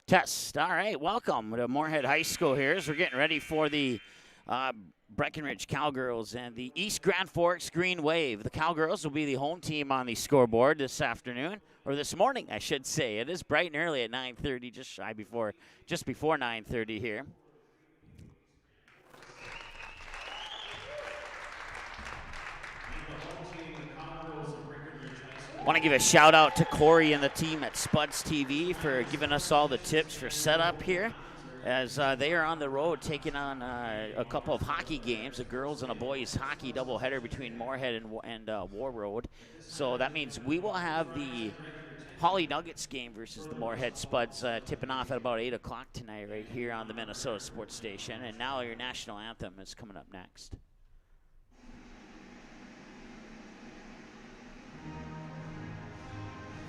Test. All right, welcome to Moorhead High School here as we're getting ready for the Breckenridge Cowgirls and the East Grand Forks Green Wave. The Cowgirls will be the home team on the scoreboard this afternoon, or this morning, I should say. It is bright and early at 9:30, just before 9:30 here. Want to give a shout out to Corey and the team at Spuds TV for giving us all the tips for setup here, as they are on the road taking on a couple of hockey games, a girls and a boys hockey doubleheader between Moorhead and War Road. So that means we will have the Holly Nuggets game versus the Moorhead Spuds tipping off at about 8 o'clock tonight right here on the Minnesota Sports Station. And now your national anthem is coming up next.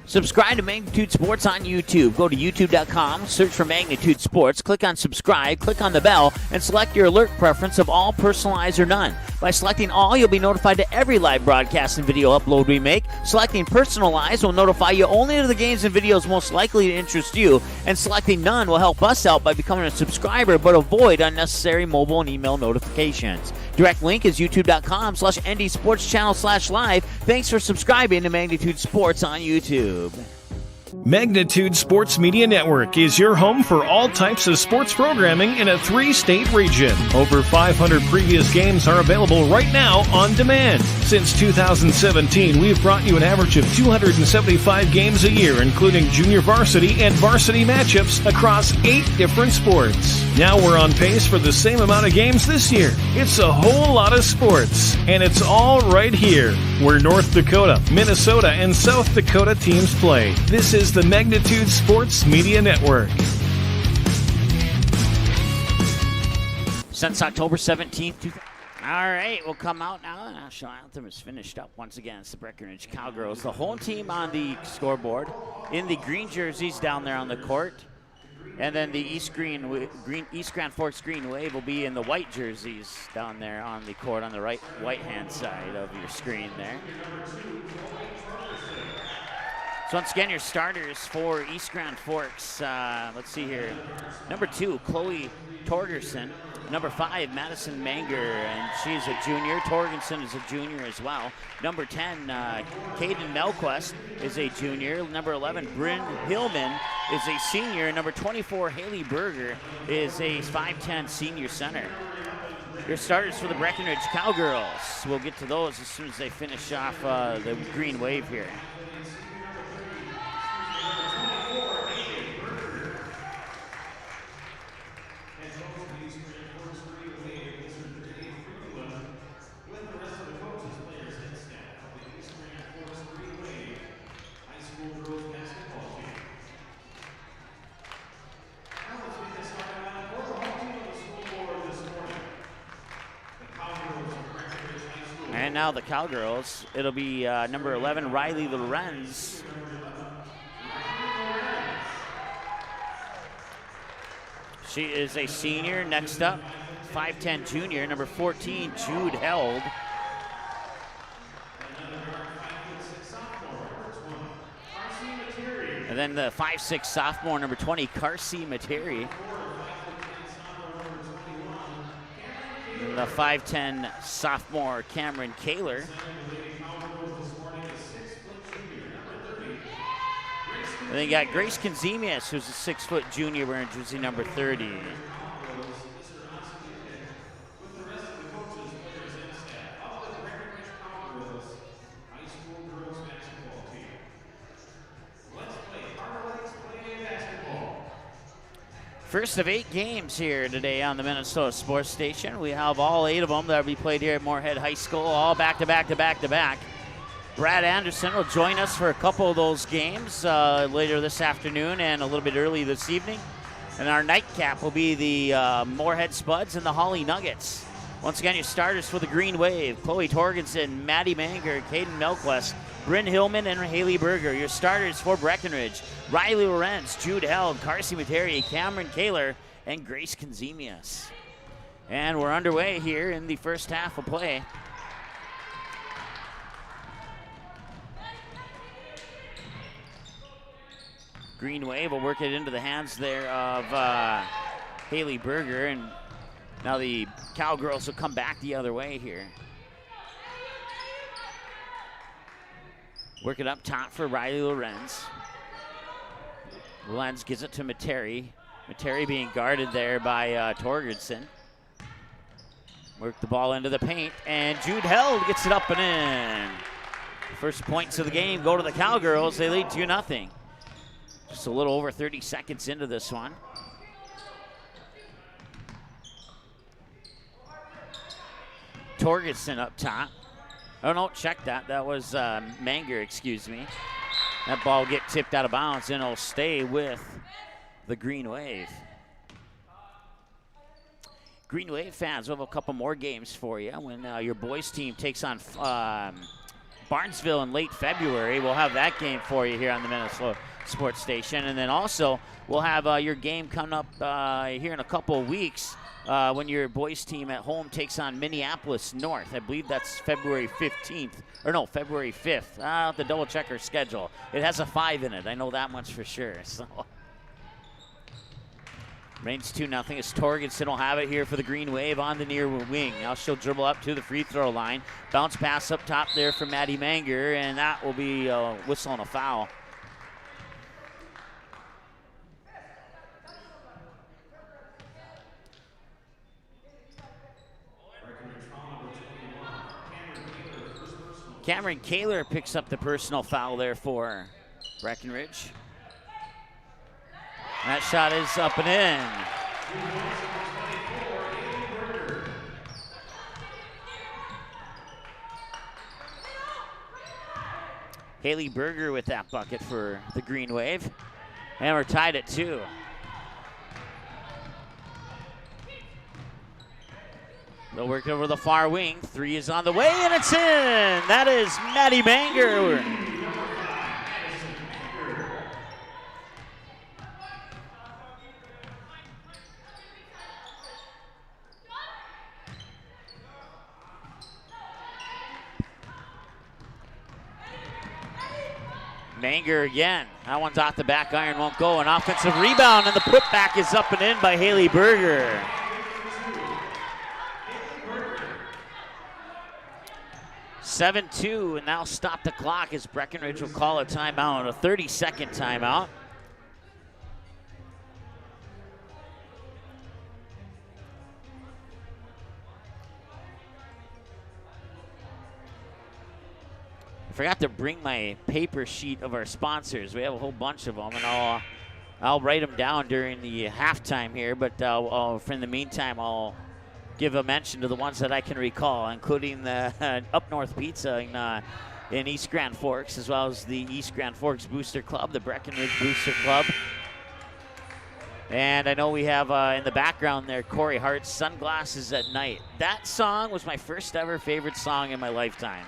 Subscribe to Magnitude Sports on YouTube. Go to youtube.com, search for Magnitude Sports, click on subscribe, click on the bell, and select your alert preference of all, personalized, or none. By selecting all, you'll be notified to every live broadcast and video upload we make. Selecting personalized will notify you only to the games and videos most likely to interest you, and selecting none will help us out by becoming a subscriber but avoid unnecessary mobile and email notifications. Direct link is youtube.com/ndsportschannel/live. Thanks for subscribing to Magnitude Sports on YouTube. Magnitude Sports Media Network is your home for all types of sports programming in a 3-state region. Over 500 previous games are available right now on demand. Since 2017, we've brought you an average of 275 games a year, including junior varsity and varsity matchups across 8 different sports. Now we're on pace for the same amount of games this year. It's a whole lot of sports, and it's all right here, where North Dakota, Minnesota, and South Dakota teams play. This is the Magnitude Sports Media Network. Since October 17th, all right, we'll come out now. The national anthem is finished up once again. It's the Breckenridge Cowgirls, the home team on the scoreboard, in the green jerseys down there on the court. And then the East Grand Forks Green Wave will be in the white jerseys down there on the court on the right-hand side of your screen there. So once again, your starters for East Grand Forks, let's see here. Number 2, Chloe Torgerson. Number 5, Madison Manger, and she's a junior. Torgerson is a junior as well. Number 10, Caden Melquist is a junior. Number 11, Bryn Hillman is a senior. Number 24, Haley Berger is a 5'10 senior center. Your starters for the Breckenridge Cowgirls. We'll get to those as soon as they finish off the green wave here. And now the Cowgirls, it'll be number 11, Riley Lorenz. She is a senior. Next up, 5'10 junior, number 14, Jude Held. And then the 5'6 sophomore, number 20, Carsey Materi. And the 5'10 sophomore, Cameron Kaler. And then you got Grace Konzemius, who's a 6-foot junior wearing jersey number 30. First of 8 games here today on the Minnesota Sports Station. We have all 8 of them that will be played here at Moorhead High School, all back-to-back to back-to-back. Brad Anderson will join us for a couple of those games later this afternoon and a little bit early this evening. And our nightcap will be the Moorhead Spuds and the Holly Nuggets. Once again, your starters for the Green Wave, Chloe Torgerson, Maddie Manger, Caden Melquist, Bryn Hillman, and Haley Berger. Your starters for Breckenridge, Riley Lorenz, Jude Held, Carsey Materi, Cameron Kaler, and Grace Konzemius. And we're underway here in the first half of play. Green Wave will work it into the hands there of Haley Berger, and now the Cowgirls will come back the other way here. Work it up top for Riley Lorenz. Lorenz gives it to Materi. Materi being guarded there by Torgerson. Work the ball into the paint, and Jude Held gets it up and in. First points of the game go to the Cowgirls. They lead 2-0. Just a little over 30 seconds into this one. Torgerson up top. Oh, no, check that. That was Manger, excuse me. That ball will get tipped out of bounds, and it'll stay with the Green Wave. Green Wave fans, we'll have a couple more games for you. When your boys team takes on Barnesville in late February, we'll have that game for you here on the Minnesota Sports Station. And then also, we'll have your game coming up here in a couple of weeks when your boys team at home takes on Minneapolis North. I believe that's February 15th, or no, February 5th. I'll have to double check our schedule. It has a 5 in it. I know that much for sure. So. Reigns 2-0 as Torgerson will have it here for the Green Wave on the near wing. Now she'll dribble up to the free throw line. Bounce pass up top there for Maddie Manger, and that will be a whistle and a foul. Cameron Kaler picks up the personal foul there for Breckenridge. That shot is up and in. Haley Berger with that bucket for the Green Wave. And we're tied at 2. They'll work over the far wing. 3 is on the way, and it's in. That is Maddie Manger. Manger again. That one's off the back iron, won't go. An offensive rebound, and the putback is up and in by Haley Berger. (7-2), and now stop the clock as Breckenridge will call a timeout, a 30-second timeout. I forgot to bring my paper sheet of our sponsors. We have a whole bunch of them, and I'll write them down during the halftime here, but for in the meantime, I'll give a mention to the ones that I can recall, including the Up North Pizza in East Grand Forks, as well as the East Grand Forks Booster Club, the Breckenridge Booster Club. And I know we have in the background there, Corey Hart's Sunglasses at Night. That song was my first ever favorite song in my lifetime.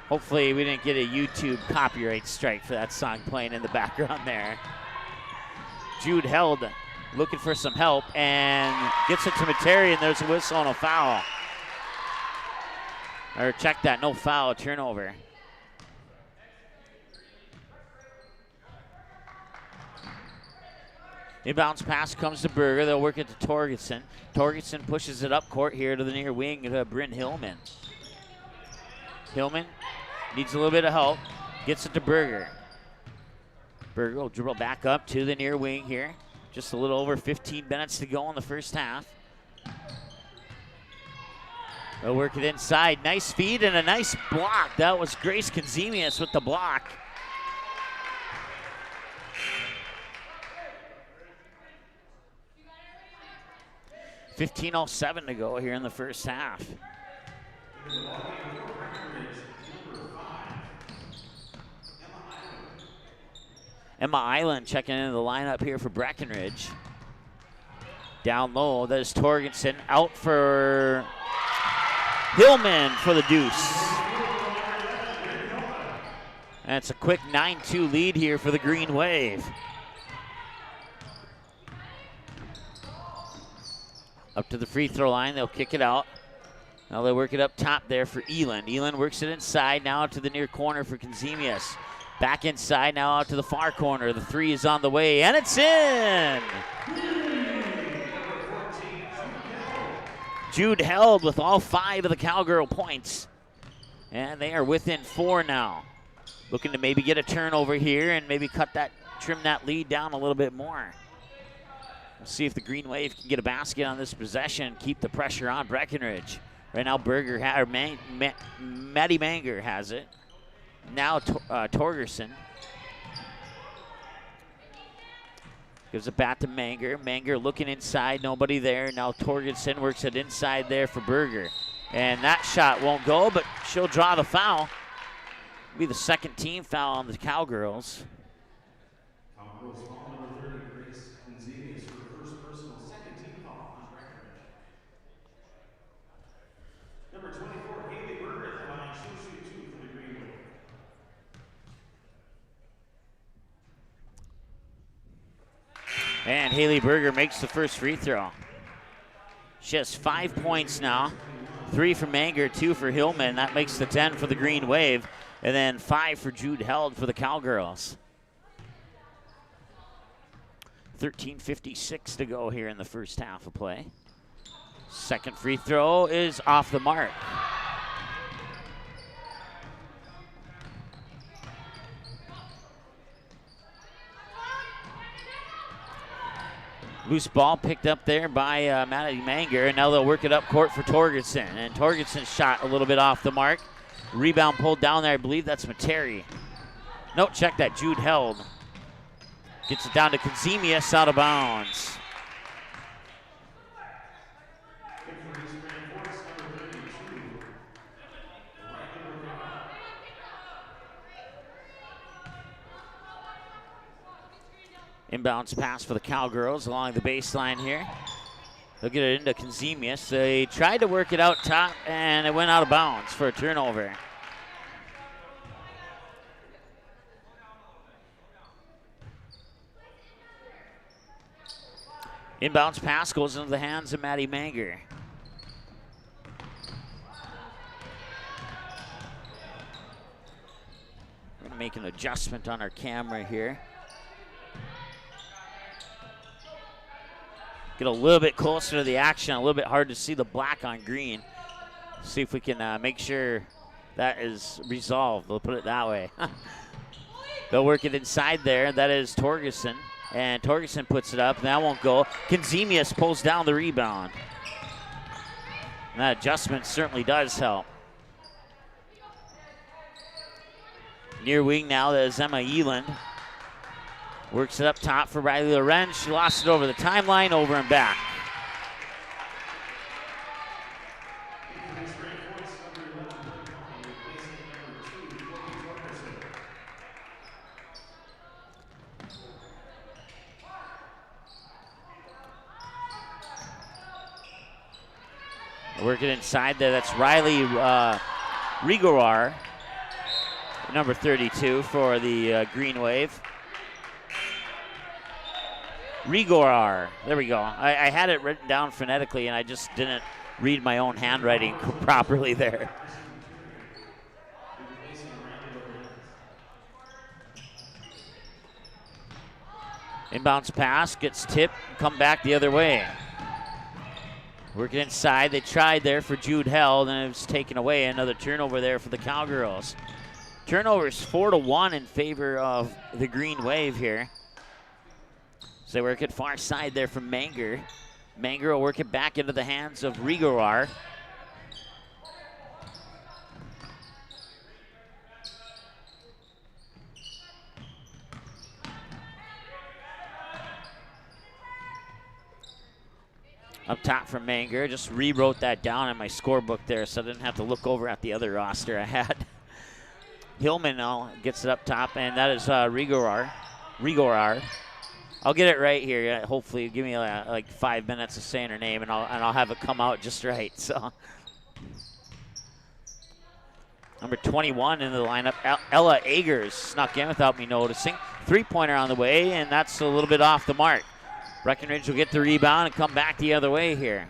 Hopefully we didn't get a YouTube copyright strike for that song playing in the background there. Jude Held looking for some help and gets it to Materi, and there's a whistle and a foul. Or check that, no foul, a turnover. Inbounds pass comes to Berger. They'll work it to Torgerson. Torgerson pushes it up court here to the near wing to Bryn Hillman. Hillman needs a little bit of help. Gets it to Berger. Berger will dribble back up to the near wing here. Just a little over 15 minutes to go in the first half. They'll work it inside. Nice feed and a nice block. That was Grace Conzemius with the block. .15:07 to go here in the first half. Emma Island checking into the lineup here for Breckenridge. Down low, that is Torgerson. Out for Hillman for the deuce. And it's a quick 9-2 lead here for the Green Wave. Up to the free throw line, they'll kick it out. Now they work it up top there for Eland. Eland works it inside, now to the near corner for Conzemius. Back inside now out to the far corner. The three is on the way, and it's in. Jude Held with all 5 of the Cowgirl points. And they are within 4 now. Looking to maybe get a turnover here and maybe trim that lead down a little bit more. We'll see if the Green Wave can get a basket on this possession and keep the pressure on Breckenridge. Right now, Maddie Manger has it. Now Torgerson gives it back to Manger. Manger looking inside, nobody there. Now Torgerson works it inside there for Berger. And that shot won't go, but she'll draw the foul. It'll be the second team foul on the Cowgirls. Cowgirls foul number 30, Grace Gonzalez for the first personal, second team foul on Breckenridge. Number 24, Haley Berger at the line. She'll shoot 2 for the Green Wave. And Haley Berger makes the first free throw. She has 5 points now. 3 for Manger, 2 for Hillman. That makes the 10 for the Green Wave. And then 5 for Jude Held for the Cowgirls. 13:56 to go here in the first half of play. Second free throw is off the mark. Loose ball picked up there by Maddie Manger, and now they'll work it up court for Torgerson. And Torgerson's shot a little bit off the mark. Rebound pulled down there. I believe that's Materi. No, check that. Jude Held. Gets it down to Kazemius out of bounds. Inbounds pass for the Cowgirls along the baseline here. They'll get it into Kazemius. They tried to work it out top, and it went out of bounds for a turnover. Inbounds pass goes into the hands of Maddie Manger. We're going to make an adjustment on our camera here. Get a little bit closer to the action, a little bit hard to see the black on green. See if we can make sure that is resolved. We'll put it that way. They'll work it inside there. That is Torgerson. And Torgerson puts it up. That won't go. Kazemius pulls down the rebound. And that adjustment certainly does help. Near wing now, that is Emma Eland. Works it up top for Riley Lorenz. She lost it over the timeline, over and back. Work it inside there. That's Riley Rigorar, number 32 for the Green Wave. Rigorar. There we go. I had it written down phonetically, and I just didn't read my own handwriting properly there. Inbounds pass, gets tipped, come back the other way. Working inside. They tried there for Jude Held, and it was taken away. Another turnover there for the Cowgirls. Turnovers 4-1 in favor of the Green Wave here. So they work it far side there from Manger. Manger will work it back into the hands of Rigorar. Up top from Manger. Just rewrote that down in my scorebook there so I didn't have to look over at the other roster I had. Hillman now gets it up top, and that is Rigorar. I'll get it right here. Hopefully, give me like 5 minutes of saying her name, and I'll have it come out just right. So, number 21 in the lineup, Ella Agers snuck in without me noticing. Three-pointer on the way, and that's a little bit off the mark. Breckenridge will get the rebound and come back the other way here.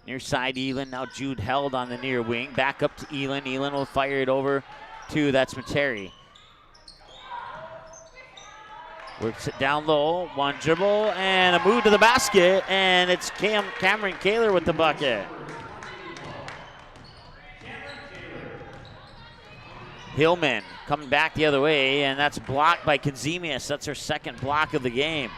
Near side, Elin. Now Jude held on the near wing. Back up to Elin. Elin will fire it over to, that's Materi. Works it down low. One dribble and a move to the basket. And it's Cameron Kaler with the bucket. Hillman coming back the other way, and that's blocked by Kazemius. That's her second block of the game.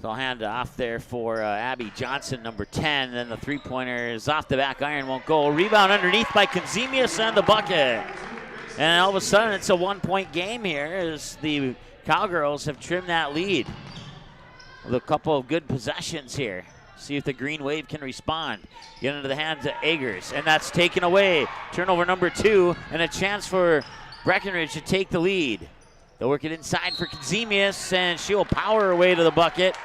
So I'll hand it off there for Abby Johnson, number 10. Then the three-pointer is off the back iron, won't go. Rebound underneath by Kazemius and the bucket. And all of a sudden, it's a one-point game here as the Cowgirls have trimmed that lead with a couple of good possessions here. See if the Green Wave can respond. Get into the hands of Eggers, and that's taken away. Turnover number 2, and a chance for Breckenridge to take the lead. They'll work it inside for Kazemius, and she will power her way to the bucket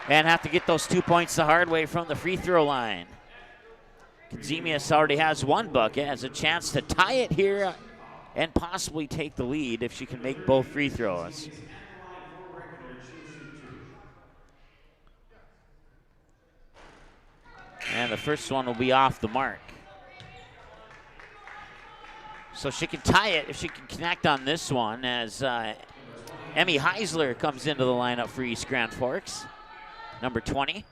and have to get those 2 points the hard way from the free throw line. Kazemius already has one bucket, has a chance to tie it here and possibly take the lead if she can make both free throws. And the first one will be off the mark. So she can tie it if she can connect on this one as Emmy Heisler comes into the lineup for East Grand Forks. Number 20.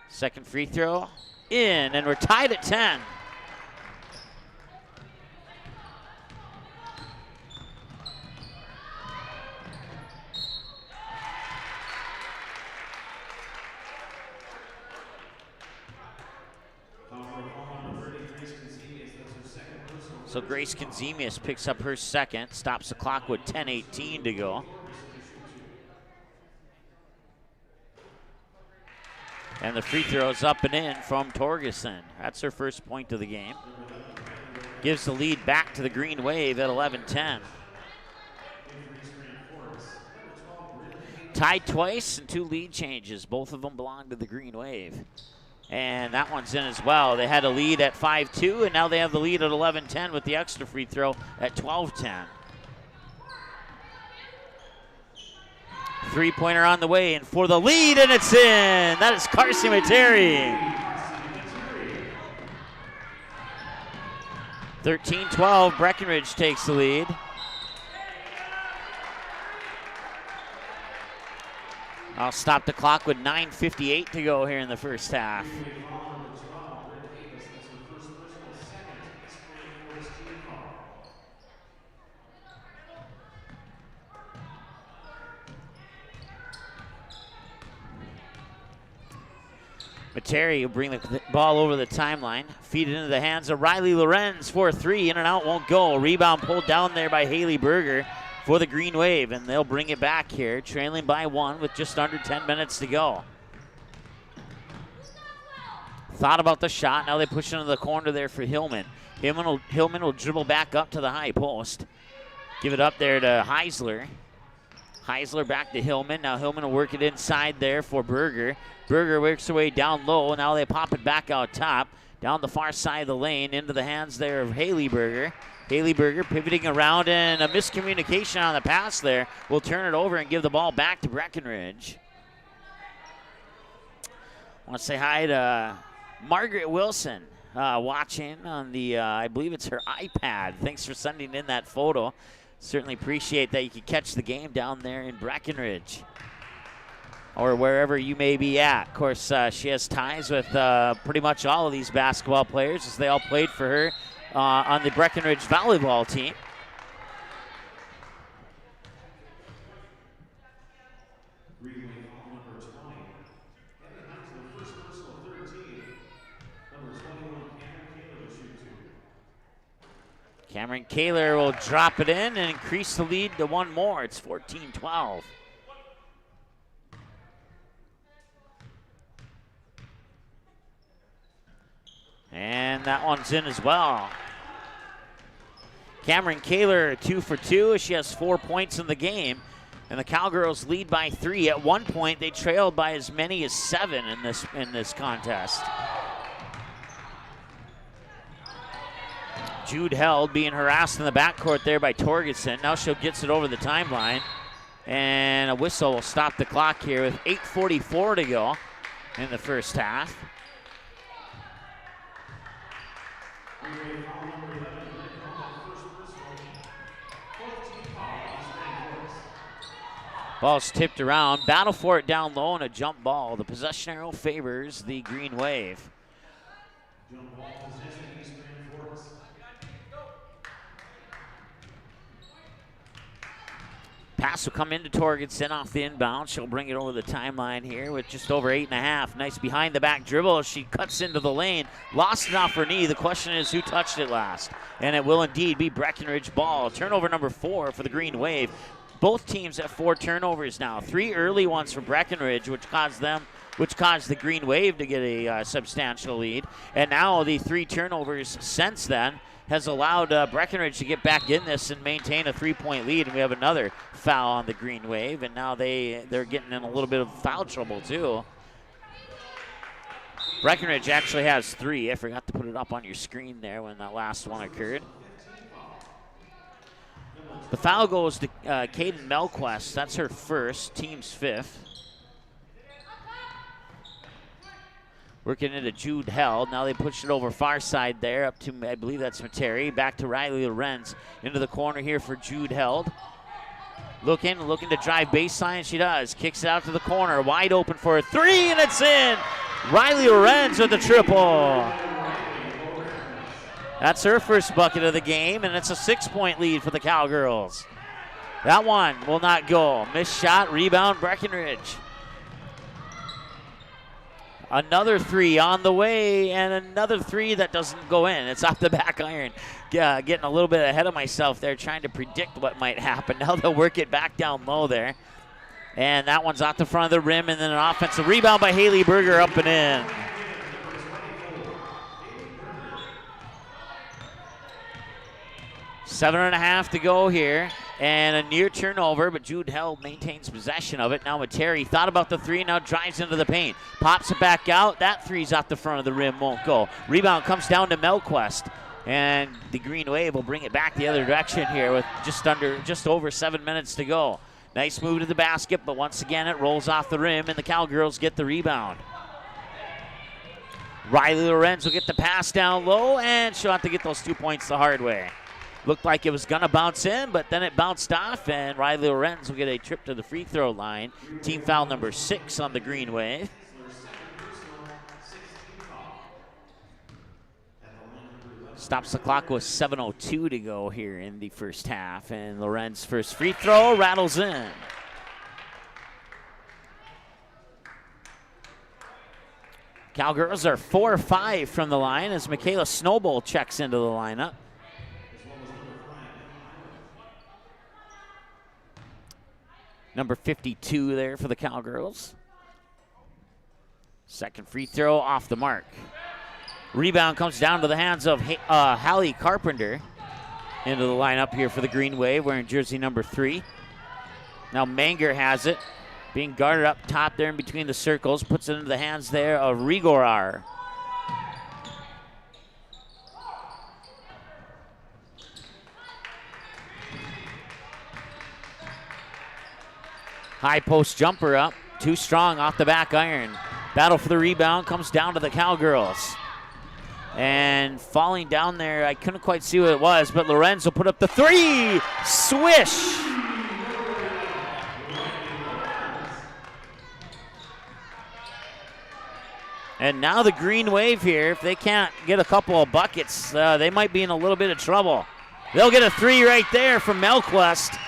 Second free throw in, and we're tied at 10. So Grace Kazemius picks up her second, stops the clock with 10:18 to go. And the free throw is up and in from Torgerson. That's her first point of the game. Gives the lead back to the Green Wave at 11-10. Tied twice and 2 lead changes. Both of them belong to the Green Wave. And that one's in as well. They had a lead at 5-2, and now they have the lead at 11-10 with the extra free throw at 12-10. Three-pointer on the way, and for the lead, and it's in. That is Carson Materi. 13-12, Breckenridge takes the lead. I'll stop the clock with 9:58 to go here in the first half. Materi will bring the ball over the timeline, feed it into the hands of Riley Lorenz for 3, in and out, won't go. Rebound pulled down there by Haley Berger for the Green Wave, and they'll bring it back here, trailing by 1 with just under 10 minutes to go. Thought about the shot, now they push into the corner there for Hillman. Hillman will dribble back up to the high post. Give it up there to Heisler. Heisler back to Hillman. Now Hillman will work it inside there for Berger. Berger works her way down low. Now they pop it back out top. Down the far side of the lane into the hands there of Haley Berger. Haley Berger pivoting around, and a miscommunication on the pass there. Will turn it over and give the ball back to Breckenridge. I want to say hi to Margaret Wilson watching on the, I believe it's her iPad. Thanks for sending in that photo. Certainly appreciate that you could catch the game down there in Breckenridge or wherever you may be at. Of course, she has ties with pretty much all of these basketball players as they all played for her on the Breckenridge volleyball team. Cameron Kaler will drop it in and increase the lead to 1 more. It's 14-12. And that one's in as well. Cameron Kaler 2 for 2. She has 4 points in the game. And the Cowgirls lead by 3. At one point, they trailed by as many as 7 in this contest. Jude Held being harassed in the backcourt there by Torgerson. Now she gets it over the timeline. And a whistle will stop the clock here with 8:44 to go in the first half. Ball's tipped around. Battle for it down low and a jump ball. The possession arrow favors the Green Wave. Jump ball possession, East Grand Forks. Pass will come into Torgerson off the inbound. She'll bring it over the timeline here with just over 8.5. Nice behind the back dribble. She cuts into the lane. Lost it off her knee. The question is who touched it last. And it will indeed be Breckenridge ball. Turnover number 4 for the Green Wave. Both teams have 4 turnovers now. 3 early ones for Breckenridge, which caused the Green Wave to get a substantial lead. And now the 3 turnovers since then has allowed Breckenridge to get back in this and maintain a 3-point lead. And we have another foul on the Green Wave, and now they're getting in a little bit of foul trouble too. Breckenridge actually has 3. I forgot to put it up on your screen there when that last one occurred. The foul goes to Caden Melquest. That's her first, team's 5th. Working into Jude Held. Now they push it over far side there up to, I believe that's Materi. Back to Riley Lorenz. Into the corner here for Jude Held. Looking to drive baseline. She does. Kicks it out to the corner. Wide open for a 3, and it's in. Riley Lorenz with the triple. That's her first bucket of the game, and it's a 6-point lead for the Cowgirls. That one will not go. Missed shot, rebound, Breckenridge. Another 3 on the way, and another 3 that doesn't go in. It's off the back iron. Getting a little bit ahead of myself there, trying to predict what might happen. Now they'll work it back down low there. And that one's off the front of the rim, and then an offensive rebound by Haley Berger up and in. Seven and a half to go here, and a near turnover, but Jude Held maintains possession of it. Now Materi thought about the 3, now drives into the paint. Pops it back out. That 3's off the front of the rim, won't go. Rebound comes down to Melquest, and the Green Wave will bring it back the other direction here with just over 7 minutes to go. Nice move to the basket, but once again it rolls off the rim, and the Cowgirls get the rebound. Riley Lorenz will get the pass down low, and she'll have to get those 2 points the hard way. Looked like it was going to bounce in, but then it bounced off, and Riley Lorenz will get a trip to the free throw line. Team foul number 6 on the Green Wave. Stops the clock with 7:02 to go here in the first half, and Lorenz's first free throw rattles in. Cowgirls are 4-5 from the line as Michaela Snowball checks into the lineup. Number 52 there for the Cowgirls. Second free throw off the mark. Rebound comes down to the hands of Hallie Carpenter into the lineup here for the Green Wave, wearing jersey number 3. Now Manger has it, being guarded up top there in between the circles, puts it into the hands there of Rigorar. High post jumper up, too strong off the back iron. Battle for the rebound comes down to the Cowgirls. And falling down there, I couldn't quite see what it was, but Lorenz will put up the 3. Swish! And now the Green Wave here, if they can't get a couple of buckets, they might be in a little bit of trouble. They'll get a 3 right there from Melquest.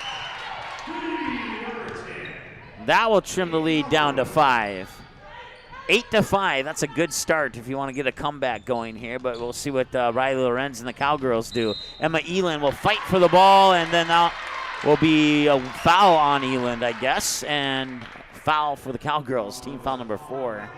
That will trim the lead down to 5. 8-5, that's a good start if you want to get a comeback going here, but we'll see what Riley Lorenz and the Cowgirls do. Emma Eland will fight for the ball, and then now will be a foul on Eland, I guess, and foul for the Cowgirls, team foul number 4.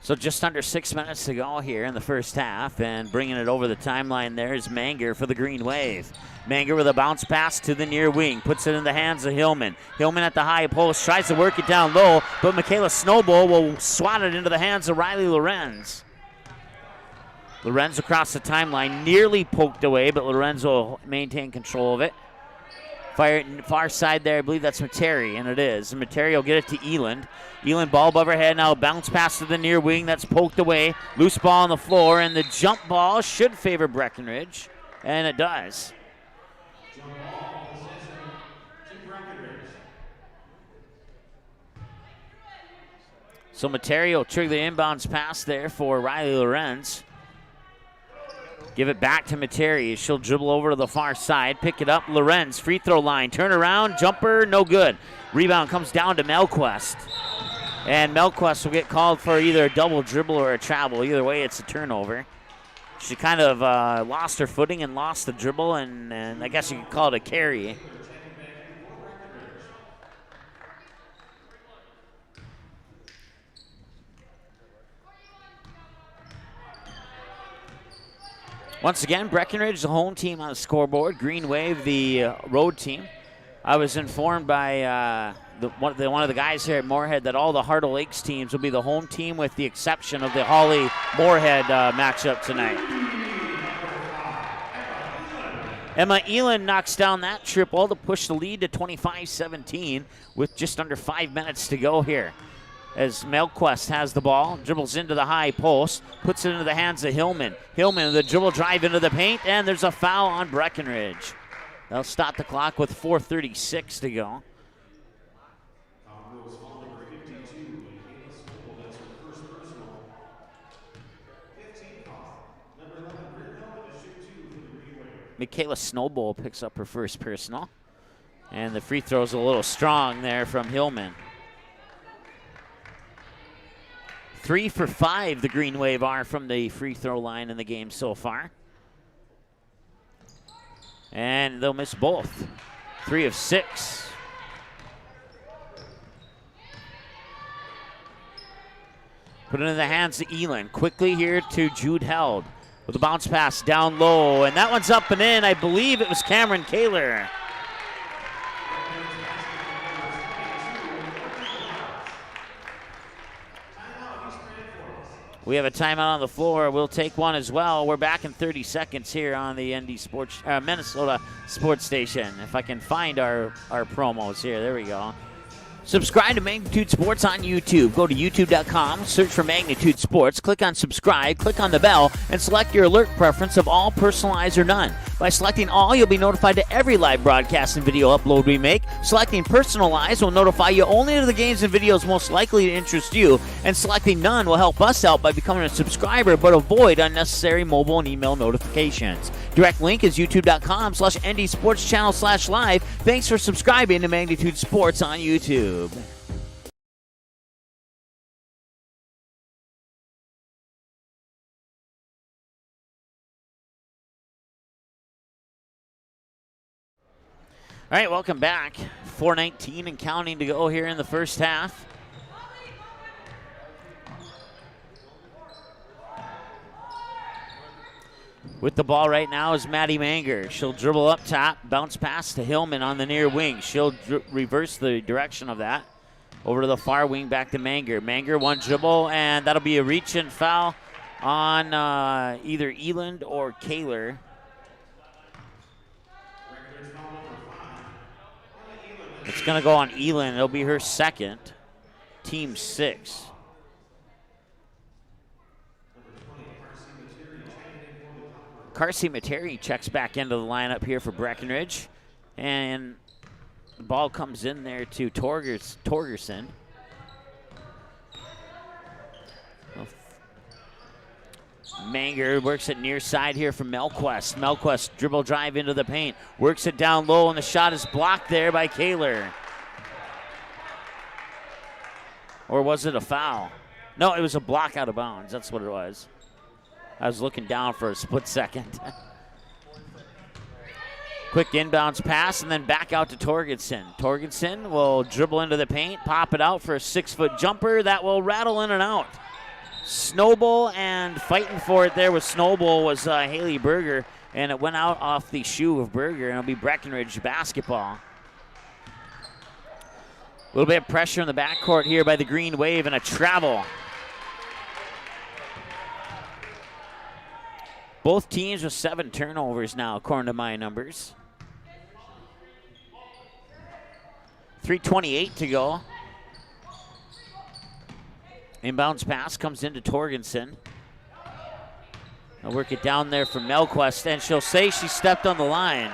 So just under 6 minutes to go here in the first half, and bringing it over the timeline there is Manger for the Green Wave. Manger with a bounce pass to the near wing, puts it in the hands of Hillman. Hillman at the high post, tries to work it down low, but Michaela Snowball will swat it into the hands of Riley Lorenz. Lorenz across the timeline, nearly poked away, but Lorenz will maintain control of it. Far side there, I believe that's Materi, and it is. And Materi will get it to Eland. Eland ball above her head now, bounce pass to the near wing, that's poked away. Loose ball on the floor, and the jump ball should favor Breckenridge, and it does. Jump ball possession to Breckenridge. So Materi will trigger the inbounds pass there for Riley Lorenz. Give it back to Materi. She'll dribble over to the far side, pick it up. Lorenz, free throw line, turn around, jumper, no good. Rebound comes down to Melquist. And Melquist will get called for either a double dribble or a travel. Either way, it's a turnover. She kind of lost her footing and lost the dribble, and I guess you could call it a carry. Once again, Breckenridge, the home team on the scoreboard. Green Wave, the road team. I was informed by one of the guys here at Moorhead that all the Heart of Lakes teams will be the home team with the exception of the Holly-Moorhead matchup tonight. Emma Eland knocks down that triple to push the lead to 25-17 with just under 5 minutes to go here. As Melquist has the ball, dribbles into the high post, puts it into the hands of Hillman. Hillman, the dribble drive into the paint, and there's a foul on Breckenridge. They'll stop the clock with 4:36 to go. Cowgirls foul number 52, Michaela Snowball. That's her first personal. 15 foul. Number 11, Brittnell with a shoot 2 for the Green Wave. Michaela Snowball picks up her first personal. And the free throw's a little strong there from Hillman. 3 for 5 the Green Wave are from the free throw line in the game so far. And they'll miss both. 3 of 6. Put it in the hands of Eland. Quickly here to Jude Held with a bounce pass down low. And that one's up and in. I believe it was Cameron Kaler. We have a timeout on the floor. We'll take one as well. We're back in 30 seconds here on the Minnesota Sports Station. If I can find our promos here. There we go. Subscribe to Magnitude Sports on YouTube. Go to youtube.com, search for Magnitude Sports, click on subscribe, click on the bell, and select your alert preference of all, personalized, or none. By selecting all, you'll be notified to every live broadcast and video upload we make. Selecting personalized will notify you only to the games and videos most likely to interest you, and selecting none will help us out by becoming a subscriber but avoid unnecessary mobile and email notifications. Direct link is youtube.com/ndsportschannel/live. Thanks for subscribing to Magnitude Sports on YouTube. All right, welcome back. 4:19 and counting to go here in the first half. With the ball right now is Maddie Manger. She'll dribble up top, bounce pass to Hillman on the near wing. She'll reverse the direction of that. Over to the far wing, back to Manger. Manger, one dribble, and that'll be a reach and foul on either Eland or Kaler. It's going to go on Eland. It'll be her second. Team 6. Carsey Materi checks back into the lineup here for Breckenridge. And the ball comes in there to Torgerson. Manger works it near side here from Melquist. Melquist dribble drive into the paint. Works it down low, and the shot is blocked there by Kaler. Or was it a foul? No, it was a block out of bounds. That's what it was. I was looking down for a split second. Quick inbounds pass, and then back out to Torgerson. Torgerson will dribble into the paint, pop it out for a 6-foot jumper that will rattle in and out. Snowball and fighting for it there with Snowball was Haley Berger, and it went out off the shoe of Berger, and it'll be Breckenridge basketball. A little bit of pressure in the backcourt here by the Green Wave and a travel. Both teams with 7 turnovers now, according to my numbers. 3:28 to go. Inbounds pass comes into Torgensen. I'll work it down there for Melquist, and she'll say she stepped on the line.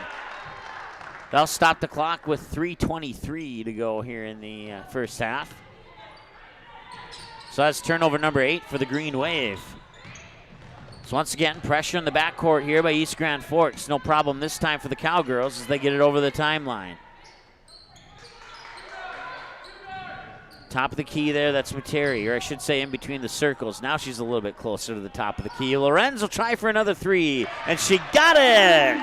That'll stop the clock with 3:23 to go here in the first half. So that's turnover number 8 for the Green Wave. So once again, pressure in the backcourt here by East Grand Forks. No problem this time for the Cowgirls as they get it over the timeline. Top of the key there, that's Materi, or I should say in between the circles. Now she's a little bit closer to the top of the key. Lorenz will try for another 3, and she got it!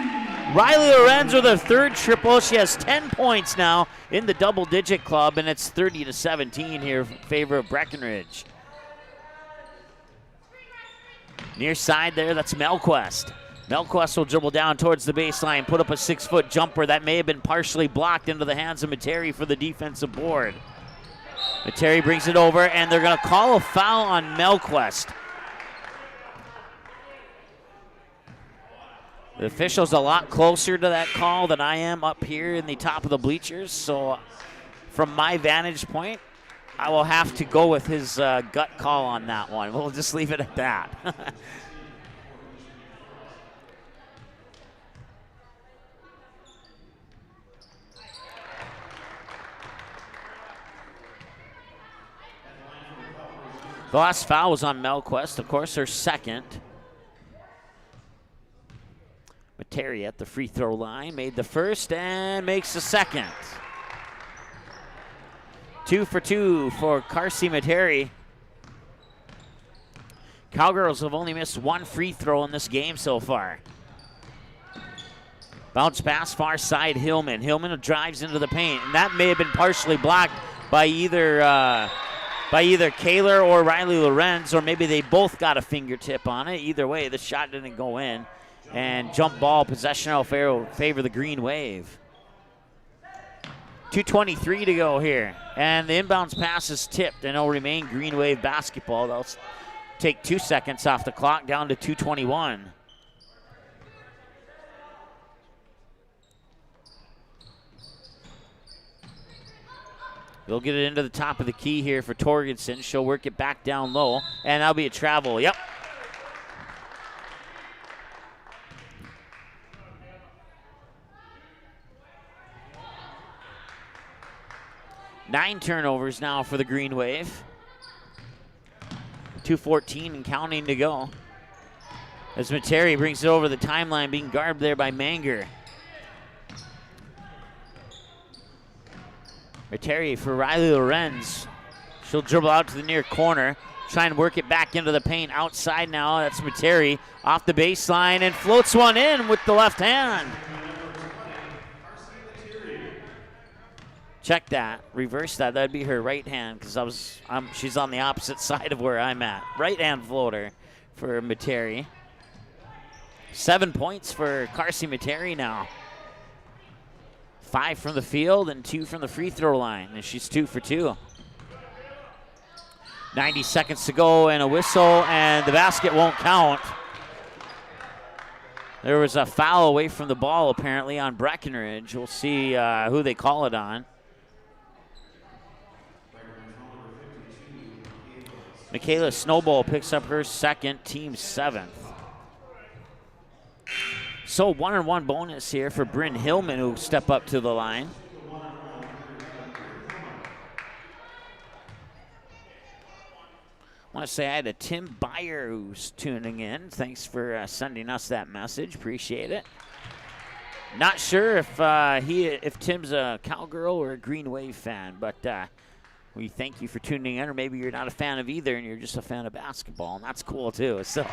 Riley Lorenz with her 3rd triple. She has 10 points now in the double-digit club, and it's 30-17 here in favor of Breckenridge. Near side there, that's Melquist. Melquist will dribble down towards the baseline, put up a 6-foot jumper that may have been partially blocked into the hands of Materi for the defensive board. Materi brings it over, and they're going to call a foul on Melquist. The official's a lot closer to that call than I am up here in the top of the bleachers, so from my vantage point, I will have to go with his gut call on that one. We'll just leave it at that. The last foul was on Melquist, of course, her 2nd. Materi at the free throw line, made the 1st and makes the 2nd. 2 for 2 for Karsi Materi. Cowgirls have only missed 1 free throw in this game so far. Bounce pass far side Hillman. Hillman drives into the paint, and that may have been partially blocked by either Kaler or Riley Lorenz, or maybe they both got a fingertip on it. Either way, the shot didn't go in. And jump ball possession will favor the Green Wave. 2:23 to go here. And the inbounds pass is tipped, and it'll remain Green Wave basketball. They'll take 2 seconds off the clock, down to 2:21. They'll get it into the top of the key here for Torgensen. She'll work it back down low, and that'll be a travel. Yep. Nine turnovers now for the Green Wave. 2:14 and counting to go. As Materi brings it over the timeline, being guarded there by Manger. Materi for Riley Lorenz. She'll dribble out to the near corner, try and work it back into the paint. Outside now, that's Materi off the baseline and floats one in with the left hand. Check that, reverse that. That'd be her right hand because she's on the opposite side of where I'm at. Right hand floater for Materi. 7 points for Karsi Materi now. 5 from the field and 2 from the free throw line, and she's 2 for 2. 90 seconds to go and a whistle, and the basket won't count. There was a foul away from the ball apparently on Breckenridge. We'll see who they call it on. Michaela Snowball picks up her 2nd, team 7th. So 1-on-1 bonus here for Bryn Hillman, who step up to the line. I want to say hi to Tim Byer, who's tuning in. Thanks for sending us that message. Appreciate it. Not sure if Tim's a Cowgirl or a Green Wave fan, but we thank you for tuning in, or maybe you're not a fan of either and you're just a fan of basketball, and that's cool too. So.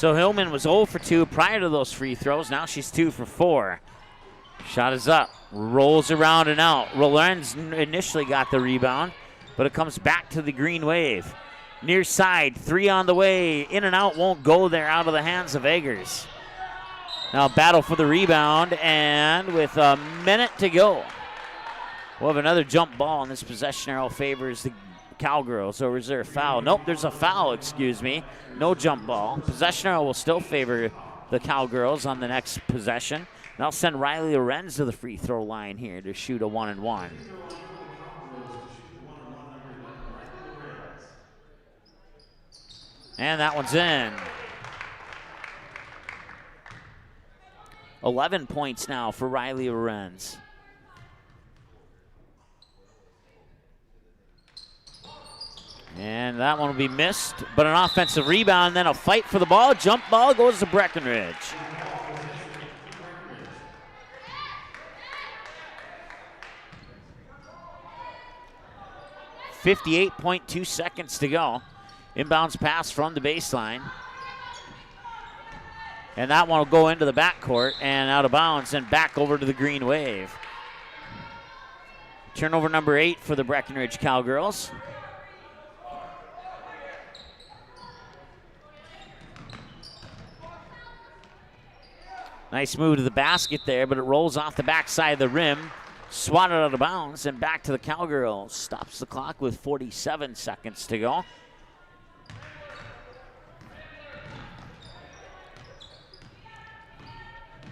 So Hillman was 0 for 2 prior to those free throws. Now she's 2 for 4. Shot is up, rolls around and out. Lorenz initially got the rebound, but it comes back to the Green Wave. Near side, 3 on the way. In and out won't go there, out of the hands of Eggers. Now battle for the rebound, and with a minute to go, we'll have another jump ball, and this possession arrow favors the Cowgirls. Or is there a foul? Nope, there's a foul, excuse me. No jump ball. Possession arrow will still favor the Cowgirls on the next possession. And I'll send Riley Lorenz to the free throw line here to shoot a 1-and-1. And that one's in. 11 points now for Riley Lorenz. And that one will be missed, but an offensive rebound, then a fight for the ball. Jump ball goes to Breckenridge. .2 seconds to go. Inbounds pass from the baseline. And that one will go into the backcourt and out of bounds and back over to the Green Wave. Turnover number 8 for the Breckenridge Cowgirls. Nice move to the basket there, but it rolls off the backside of the rim. Swatted out of bounds and back to the Cowgirls. Stops the clock with 47 seconds to go.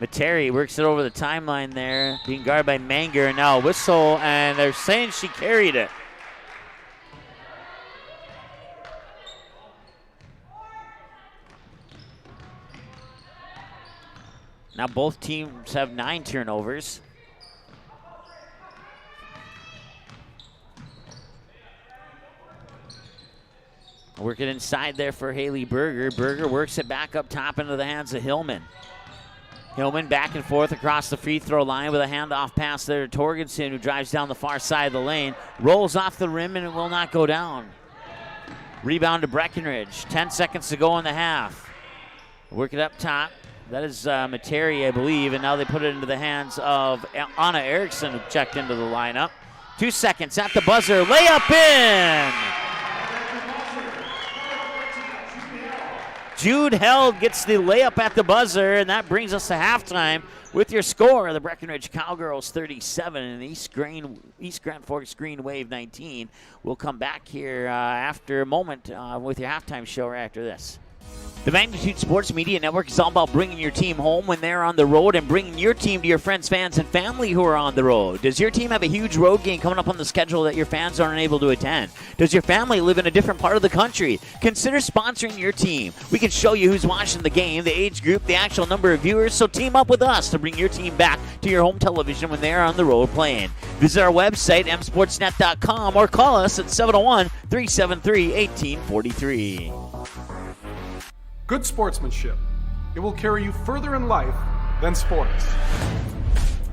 Materi works it over the timeline there, being guarded by Manger, and now a whistle, and they're saying she carried it. Now both teams have 9 turnovers. Work it inside there for Haley Berger. Berger works it back up top into the hands of Hillman. Hillman back and forth across the free throw line with a handoff pass there to Torgensen, who drives down the far side of the lane. Rolls off the rim and it will not go down. Rebound to Breckenridge. 10 seconds to go in the half. Work it up top. That is Materi, I believe, and now they put it into the hands of Anna Erickson, who checked into the lineup. 2 seconds at the buzzer. Layup in! Jude Held gets the layup at the buzzer, and that brings us to halftime with your score. The Breckenridge Cowgirls 37 and East Grand Forks Green Wave 19. We'll come back here after a moment with your halftime show right after this. The Magnitude Sports Media Network is all about bringing your team home when they're on the road and bringing your team to your friends, fans, and family who are on the road. Does your team have a huge road game coming up on the schedule that your fans aren't able to attend? Does your family live in a different part of the country? Consider sponsoring your team. We can show you who's watching the game, the age group, the actual number of viewers, so team up with us to bring your team back to your home television when they're on the road playing. Visit our website, msportsnet.com, or call us at 701-373-1843. Good sportsmanship. It will carry you further in life than sports.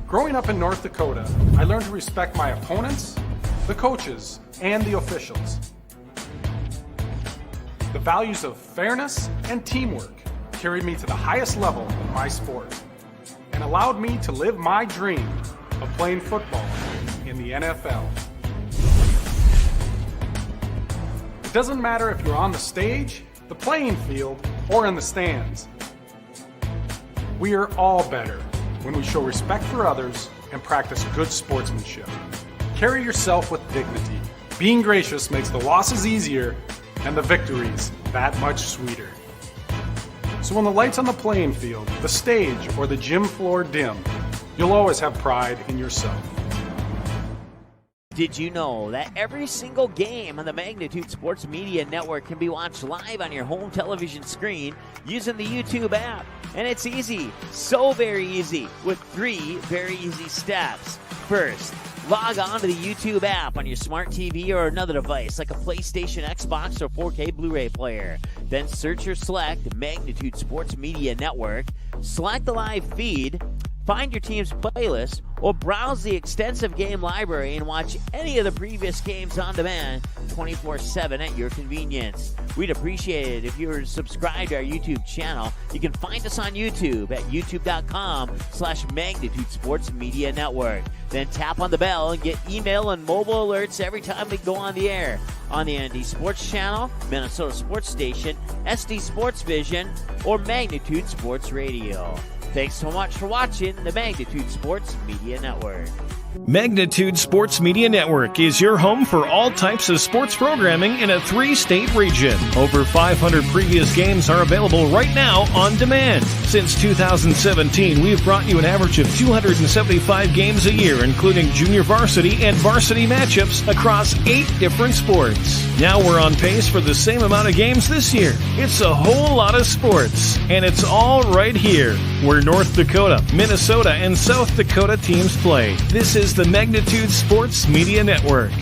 Growing up in North Dakota, I learned to respect my opponents, the coaches, and the officials. The values of fairness and teamwork carried me to the highest level in my sport and allowed me to live my dream of playing football in the NFL. It doesn't matter if you're on the stage, the playing field, or in the stands. We are all better when we show respect for others and practice good sportsmanship. Carry yourself with dignity. Being gracious makes the losses easier and the victories that much sweeter. So when the lights on the playing field, the stage, or the gym floor dim, you'll always have pride in yourself. Did you know that every single game on the Magnitude Sports Media Network can be watched live on your home television screen using the YouTube app? And it's easy, so very easy, with 3 very easy steps. First, log on to the YouTube app on your smart TV or another device like a PlayStation, Xbox, or 4K Blu-ray player. Then search or select Magnitude Sports Media Network, select the live feed, find your team's playlist, or browse the extensive game library and watch any of the previous games on demand 24/7 at your convenience. We'd appreciate it if you were to subscribe to our YouTube channel. You can find us on YouTube at youtube.com/Magnitude Sports Media Network. Then tap on the bell and get email and mobile alerts every time we go on the air. On the ND Sports Channel, Minnesota Sports Station, SD Sports Vision, or Magnitude Sports Radio. Thanks so much for watching the Magnitude Sports Media Network. Magnitude Sports Media Network is your home for all types of sports programming in a 3-state region. Over 500 previous games are available right now on demand. Since 2017, we've brought you an average of 275 games a year, including junior varsity and varsity matchups across 8 different sports. Now we're on pace for the same amount of games this year. It's a whole lot of sports, and it's all right here, where North Dakota, Minnesota, and South Dakota teams play. This is the Magnitude Sports Media Network.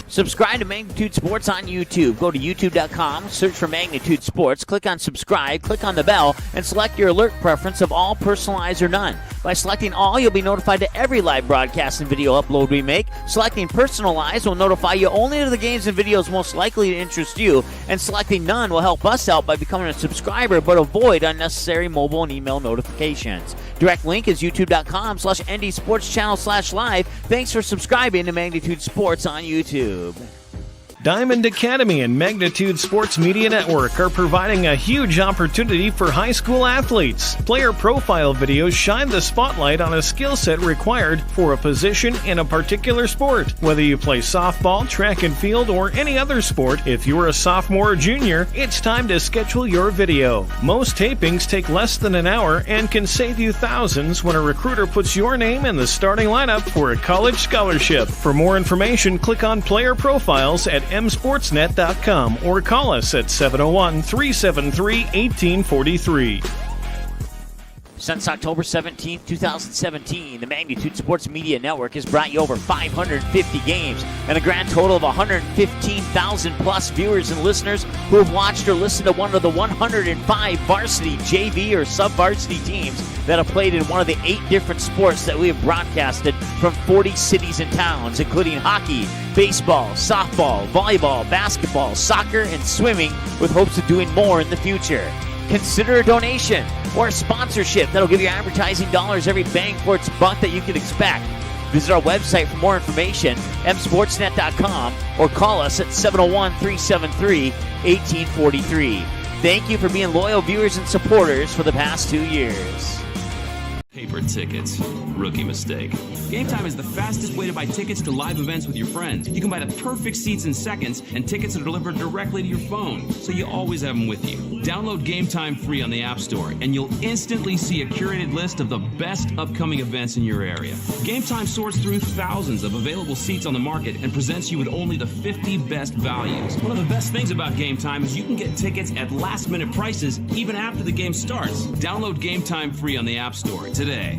Subscribe to Magnitude Sports on YouTube. Go to youtube.com, search for Magnitude Sports, click on subscribe, click on the bell, and select your alert preference of all, personalized, or none. By selecting all, you'll be notified to every live broadcast and video upload we make. Selecting personalized will notify you only to the games and videos most likely to interest you, and selecting none will help us out by becoming a subscriber but avoid unnecessary mobile and email notifications. Direct link is youtube.com/ndsportschannel/live. Thanks for subscribing to Magnitude Sports on YouTube. Diamond Academy and Magnitude Sports Media Network are providing a huge opportunity for high school athletes. Player profile videos shine the spotlight on a skill set required for a position in a particular sport. Whether you play softball, track and field, or any other sport, if you're a sophomore or junior, it's time to schedule your video. Most tapings take less than an hour and can save you thousands when a recruiter puts your name in the starting lineup for a college scholarship. For more information, click on Player Profiles at msportsnet.com or call us at 701-373-1843. Since October 17, 2017, the Magnitude Sports Media Network has brought you over 550 games and a grand total of 115,000 plus viewers and listeners who have watched or listened to one of the 105 varsity, JV, or sub-varsity teams that have played in one of the 8 different sports that we have broadcasted from 40 cities and towns, including hockey, baseball, softball, volleyball, basketball, soccer, and swimming, with hopes of doing more in the future. Consider a donation or a sponsorship that'll give you advertising dollars every bang for its buck that you can expect. Visit our website for more information, msportsnet.com, or call us at 701-373-1843. Thank you for being loyal viewers and supporters for the past 2 years. Paper tickets. Rookie mistake. Game Time is the fastest way to buy tickets to live events with your friends. You can buy the perfect seats in seconds, and tickets are delivered directly to your phone, so you always have them with you. Download Game Time free on the App Store, and you'll instantly see a curated list of the best upcoming events in your area. Game Time sorts through thousands of available seats on the market and presents you with only the 50 best values. One of the best things about Game Time is you can get tickets at last-minute prices even after the game starts. Download Game Time free on the App Store today.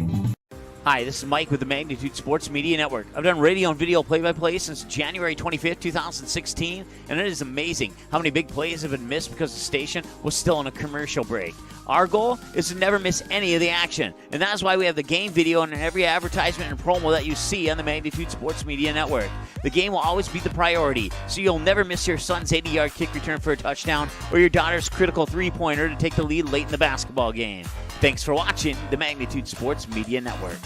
Hi, this is Mike with the Magnitude Sports Media Network. I've done radio and video play-by-play since January 25th, 2016, and it is amazing how many big plays have been missed because the station was still on a commercial break. Our goal is to never miss any of the action, and that's why we have the game video in every advertisement and promo that you see on the Magnitude Sports Media Network. The game will always be the priority, so you'll never miss your son's 80-yard kick return for a touchdown or your daughter's critical three-pointer to take the lead late in the basketball game. Thanks for watching the Magnitude Sports Media Network.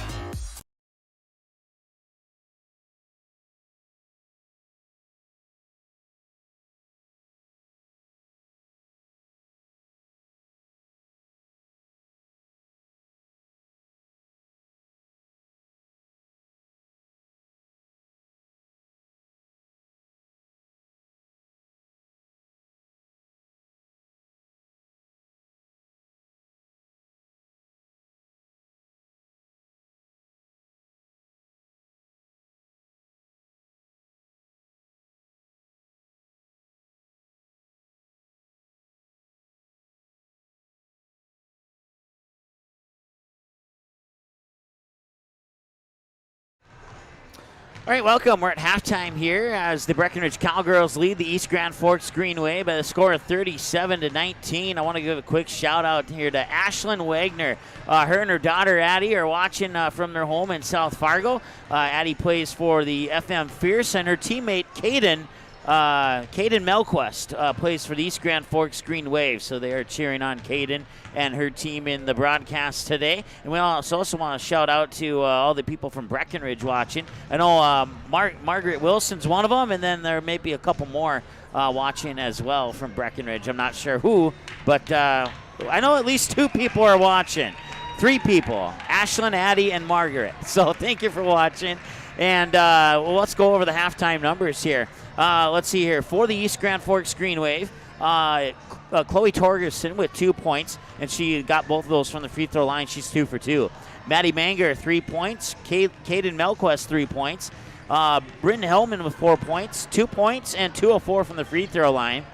All right, welcome. We're at halftime here as the Breckenridge Cowgirls lead the East Grand Forks Greenway by the score of 37-19. I want to give a quick shout out here to Ashlyn Wagner. Her and her daughter Addie are watching from their home in South Fargo. Addie plays for the FM Fierce, and her teammate Caden Melquist plays for the East Grand Forks Green Wave, so they are cheering on Caden and her team in the broadcast today. And we also want to shout out to all the people from Breckenridge watching. I know Margaret Wilson's one of them, and then there may be a couple more watching as well from Breckenridge. I'm not sure who, but I know at least 2 people are watching. 3 people, Ashlyn, Addie, and Margaret. So thank you for watching. And well, let's go over the halftime numbers here. Let's see here. For the East Grand Forks Green Wave, Chloe Torgerson with 2 points, and she got both of those from the free throw line. She's 2 for 2. Maddie Manger, 3 points. Caden Melquist, 3 points. Bryn Hellman with 4 points, 2 points, and 2 of 4 from the free throw line.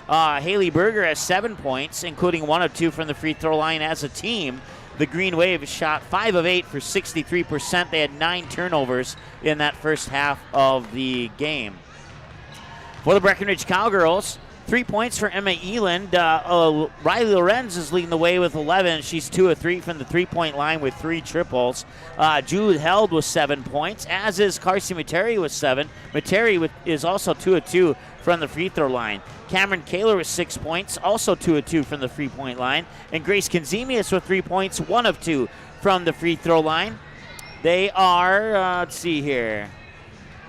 Haley Berger has 7 points, including 1 of 2 from the free throw line. As a team, the Green Wave shot 5 of 8 for 63%. They had 9 turnovers in that first half of the game. For the Breckenridge Cowgirls, 3 points for Emma Eland. Riley Lorenz is leading the way with 11. She's 2 of 3 from the three-point line with 3 triples. Jude Held with 7 points, as is Carson Materi with 7. Materi is also 2 of 2 from the free throw line. Cameron Kaler with 6 points, also 2 of 2 from the free-point line. And Grace Konzemius with 3 points, 1 of 2 from the free throw line. They are, let's see here.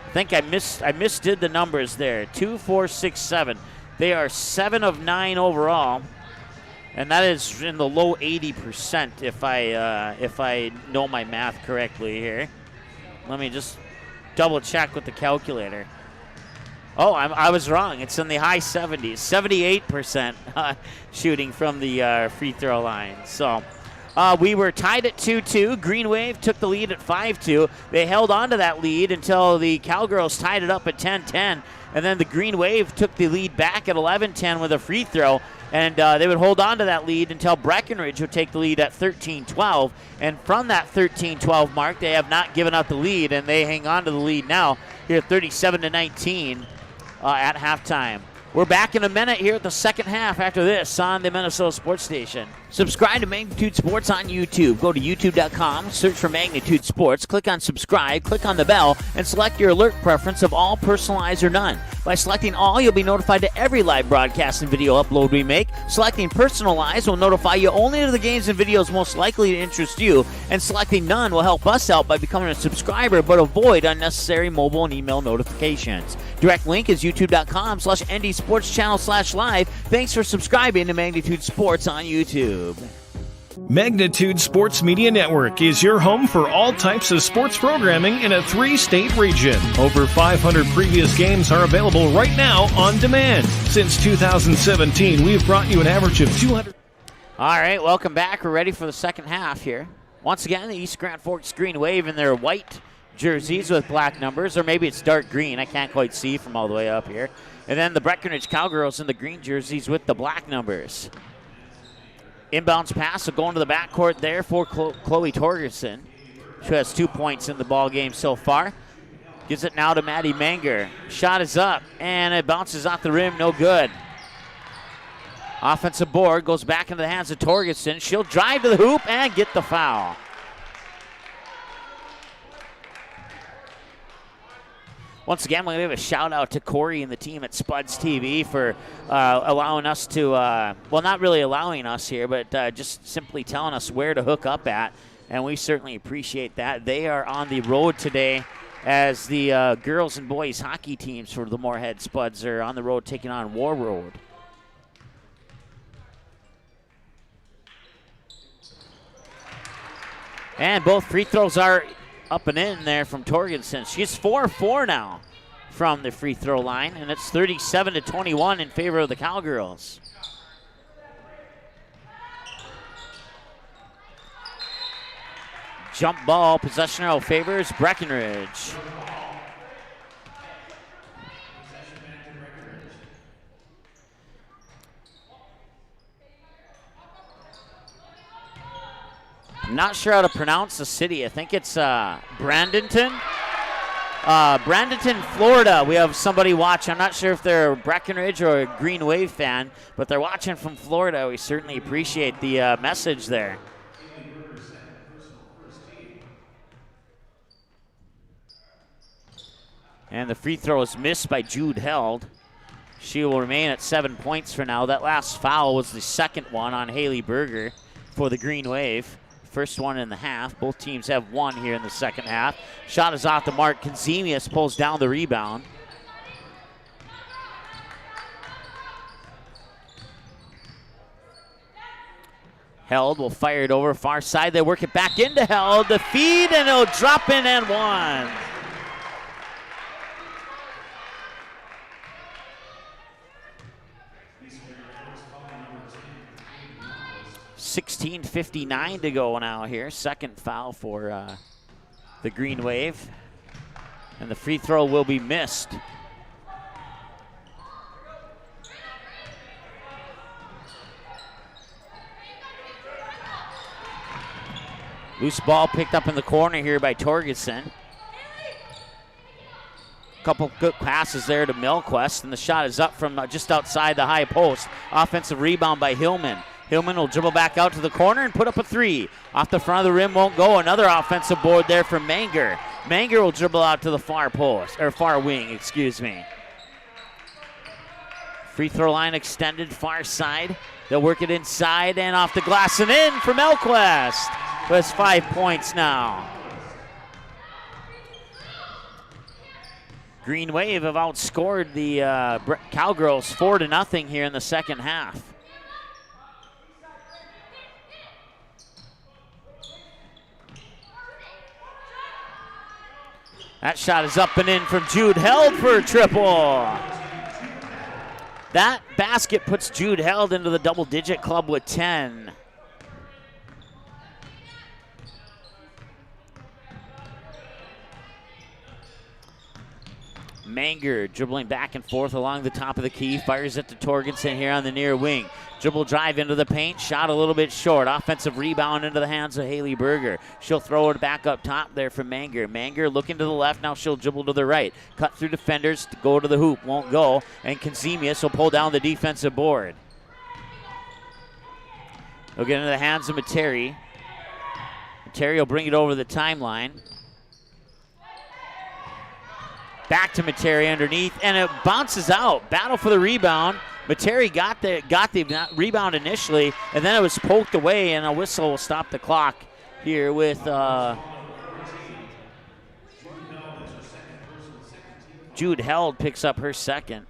I think I misdid the numbers there. 2, 4, 6, 7. They are 7 of 9 overall, and that is in the low 80% if I know my math correctly here. Let me just double check with the calculator. Oh, I was wrong. It's in the high 70s, 78% shooting from the free throw line. So we were tied at 2-2. Green Wave took the lead at 5-2. They held on to that lead until the Cowgirls tied it up at 10-10. And then the Green Wave took the lead back at 11-10 with a free throw. And they would hold on to that lead until Breckenridge would take the lead at 13-12. And from that 13-12 mark, they have not given up the lead, and they hang on to the lead now here 37-19 at halftime. We're back in a minute here at the second half after this on the Minnesota Sports Station. Subscribe to Magnitude Sports on YouTube. Go to youtube.com, search for Magnitude Sports, click on subscribe, click on the bell, and select your alert preference of all, personalized, or none. By selecting all, you'll be notified to every live broadcast and video upload we make. Selecting personalized will notify you only to the games and videos most likely to interest you, and selecting none will help us out by becoming a subscriber but avoid unnecessary mobile and email notifications. Direct link is youtube.com/ndsportschannel/live. Thanks for subscribing to Magnitude Sports on YouTube. Magnitude Sports Media Network is your home for all types of sports programming in a 3-state region. Over 500 previous games are available right now on demand. Since 2017, we've brought you an average of 200. All right, welcome back. We're ready for the second half here. Once again, the East Grand Forks Green Wave in their white jerseys with black numbers, or maybe it's dark green. I can't quite see from all the way up here. And then the Breckenridge Cowgirls in the green jerseys with the black numbers. Inbounds pass will go into the backcourt there for Chloe Torgerson, who has 2 points in the ball game so far. Gives it now to Maddie Manger. Shot is up, and it bounces off the rim, no good. Offensive board goes back into the hands of Torgerson. She'll drive to the hoop and get the foul. Once again, we're going to give a shout out to Corey and the team at Spuds TV for allowing us to, well, not really allowing us here, but just simply telling us where to hook up at, and we certainly appreciate that. They are on the road today as the girls and boys hockey teams for the Moorhead Spuds are on the road taking on War Road. And both free throws are up and in there from Torgerson. She's 4-4 now from the free throw line, and it's 37-21 in favor of the Cowgirls. Jump ball, possession arrow favors Breckenridge. I'm not sure how to pronounce the city. I think it's Bradenton. Bradenton, Florida. We have somebody watch. I'm not sure if they're a Breckenridge or a Green Wave fan, but they're watching from Florida. We certainly appreciate the message there. And the free throw is missed by Jude Held. She will remain at 7 points for now. That last foul was the second one on Haley Berger for the Green Wave. First one in the half. Both teams have one here in the second half. Shot is off the mark. Kazemius pulls down the rebound. Held will fire it over far side. They work it back into Held. The feed, and it'll drop in and one. 16:59 to go now here. Second foul for the Green Wave. And the free throw will be missed. Loose ball picked up in the corner here by Torgerson. Couple good passes there to Milquist, and the shot is up from just outside the high post. Offensive rebound by Hillman. Hillman will dribble back out to the corner and put up a three. Off the front of the rim, won't go. Another offensive board there from Manger. Manger will dribble out to the far post, or far wing, excuse me. Free throw line extended, far side. They'll work it inside and off the glass and in for Milquist. Has 5 points now. Green Wave have outscored the Cowgirls 4-0 here in the second half. That shot is up and in from Jude Held for a triple. That basket puts Jude Held into the double-digit club with 10. Manger dribbling back and forth along the top of the key. Fires it to Torgerson here on the near wing. Dribble drive into the paint. Shot a little bit short. Offensive rebound into the hands of Haley Berger. She'll throw it back up top there for Manger. Manger looking to the left. Now she'll dribble to the right. Cut through defenders to go to the hoop. Won't go. And Kazemius will pull down the defensive board. They'll get into the hands of Materi. Materi will bring it over the timeline. Back to Materi underneath, and it bounces out. Battle for the rebound. Materi got the rebound initially, and then it was poked away, and a whistle will stop the clock here with Jude Held picks up her second.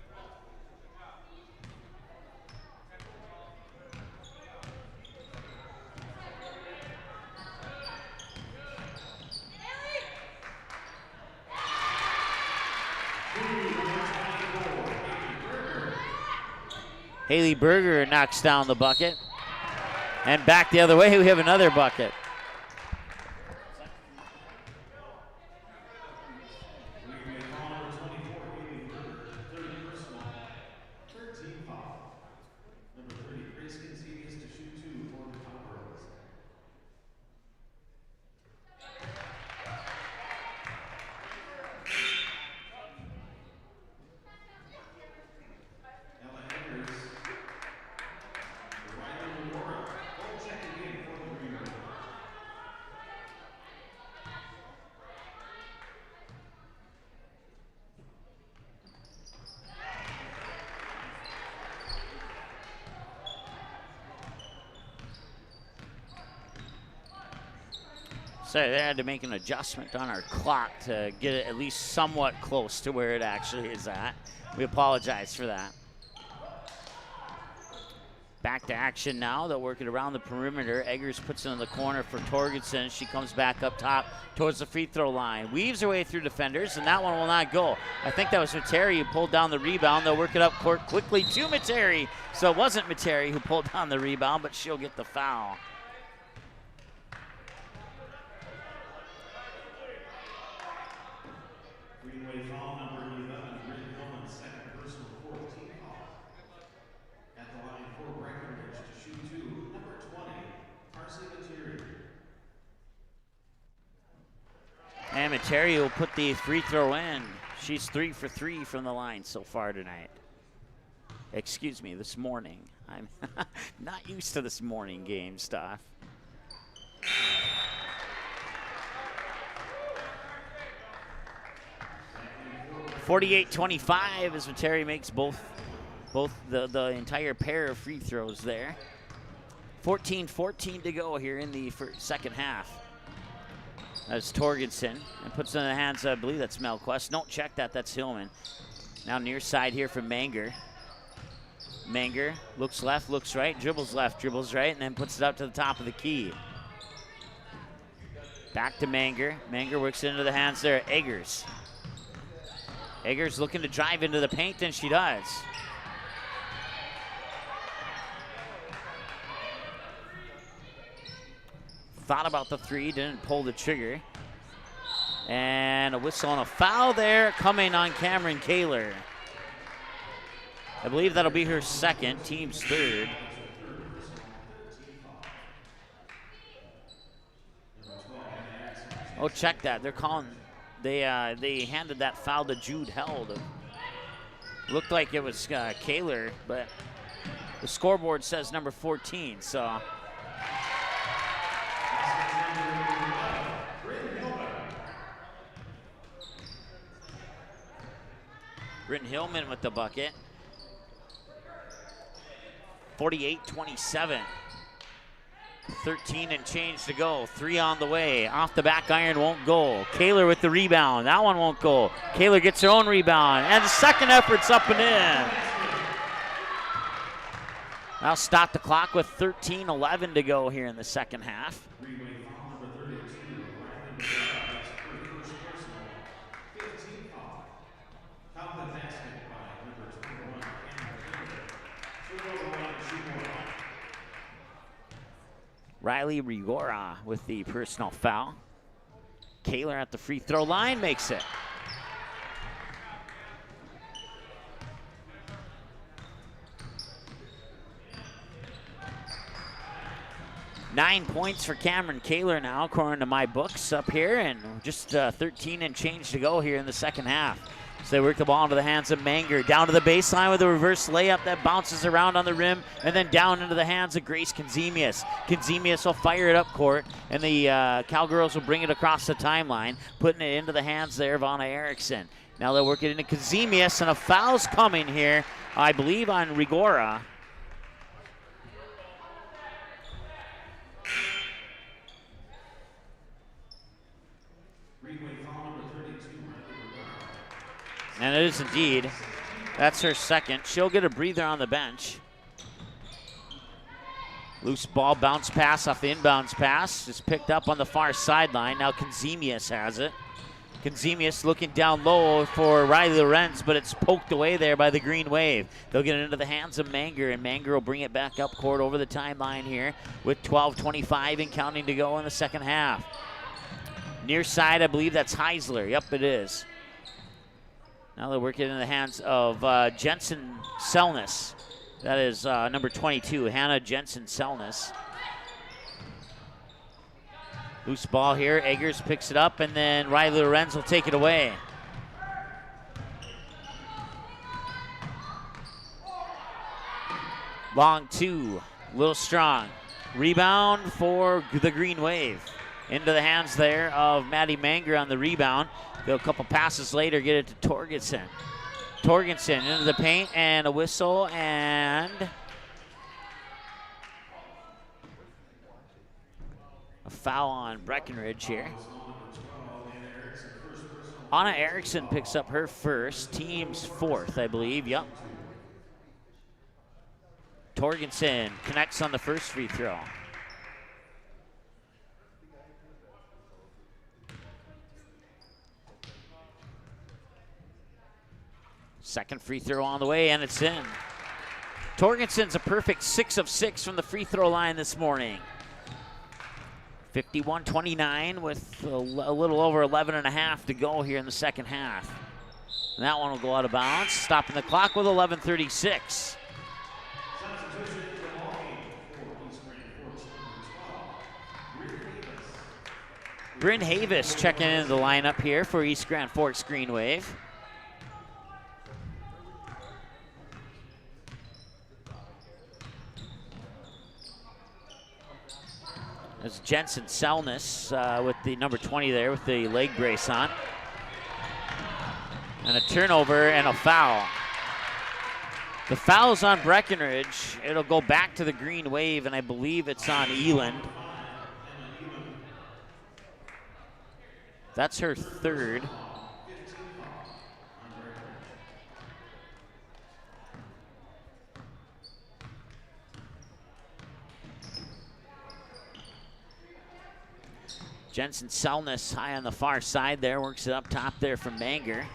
Haley Berger knocks down the bucket. And back the other way, we have another bucket. So they had to make an adjustment on our clock to get it at least somewhat close to where it actually is at. We apologize for that. Back to action now. They'll work it around the perimeter. Eggers puts it in the corner for Torgerson. She comes back up top towards the free throw line. Weaves her way through defenders, and that one will not go. I think that was Materi who pulled down the rebound. They'll work it up court quickly to Materi. So it wasn't Materi who pulled down the rebound, but she'll get the foul. Foul number 11, Brittany Hillman, second personal, fourth team foul. At the line for Breckenridge to shoot two, number 20, Parsley Materi. And Materi will put the free throw in. She's 3 for 3 from the line so far tonight. Excuse me, this morning. I'm not used to this morning game stuff. 48-25 as Materi makes both the entire pair of free throws there. 14-14 to go here in the second half. That's Torgensen and puts it in the hands, I believe that's Melquist. Don't check that, that's Hillman. Now near side here from Manger. Manger looks left, looks right, dribbles left, dribbles right, and then puts it up to the top of the key. Back to Manger. Manger works into the hands there, Eggers. Eggers looking to drive into the paint, and she does. Thought about the three, didn't pull the trigger. And a whistle and a foul there coming on Cameron Kaler. I believe that'll be her second, team's third. Oh, check that. They're calling. They handed that foul to Jude Held. Looked like it was Kaler, but the scoreboard says number 14. So. Britton Hillman with the bucket. 48-27. 13 and change to go. 3 on the way. Off the back iron won't go. Kaler with the rebound. That one won't go. Kaler gets her own rebound. And the second effort's up and in. Now stop the clock with 13-11 to go here in the second half. Riley Rigora with the personal foul. Kaler at the free throw line makes it. Nine points for Cameron Kaler now, according to my books up here, and just 13 and change to go here in the second half. So they work the ball into the hands of Manger. Down to the baseline with a reverse layup that bounces around on the rim and then down into the hands of Grace Kenzemius. Kenzemius will fire it up court, and the Cowgirls will bring it across the timeline, putting it into the hands there of Anna Erickson. Now they'll work it into Kenzemius, and a foul's coming here, I believe, on Rigora. And it is indeed. That's her second. She'll get a breather on the bench. Loose ball, bounce pass off the inbounds pass. Is picked up on the far sideline. Now Kenzemius has it. Kenzemius looking down low for Riley Lorenz, but it's poked away there by the Green Wave. They'll get it into the hands of Manger, and Manger will bring it back up court over the timeline here with 12:25 and counting to go in the second half. Near side, I believe that's Heisler. Yep, it is. Now they work it in the hands of Jensen Selness. That is number 22, Hannah Jensen Selness. Loose ball here. Eggers picks it up, and then Riley Lorenz will take it away. Long two, little strong. Rebound for the Green Wave. Into the hands there of Maddie Manger on the rebound. Go a couple passes later, get it to Torgensen. Torgensen into the paint, and a whistle, and a foul on Breckenridge here. Anna Erickson picks up her first, team's fourth, I believe. Yep. Torgensen connects on the first free throw. Second free throw on the way, and it's in. Torgensen's a perfect 6 of 6 from the free throw line this morning. 51-29 with a little over 11 and a half to go here in the second half. And that one will go out of bounds, stopping the clock with 11:36. Bryn Havis checking into the lineup here for East Grand Forks Green Wave. There's Jensen Selness with the number 20 there with the leg brace on. And a turnover and a foul. The foul's on Breckenridge. It'll go back to the Green Wave, and I believe it's on Eland. That's her third. Jensen Selness high on the far side there, works it up top there from Manger.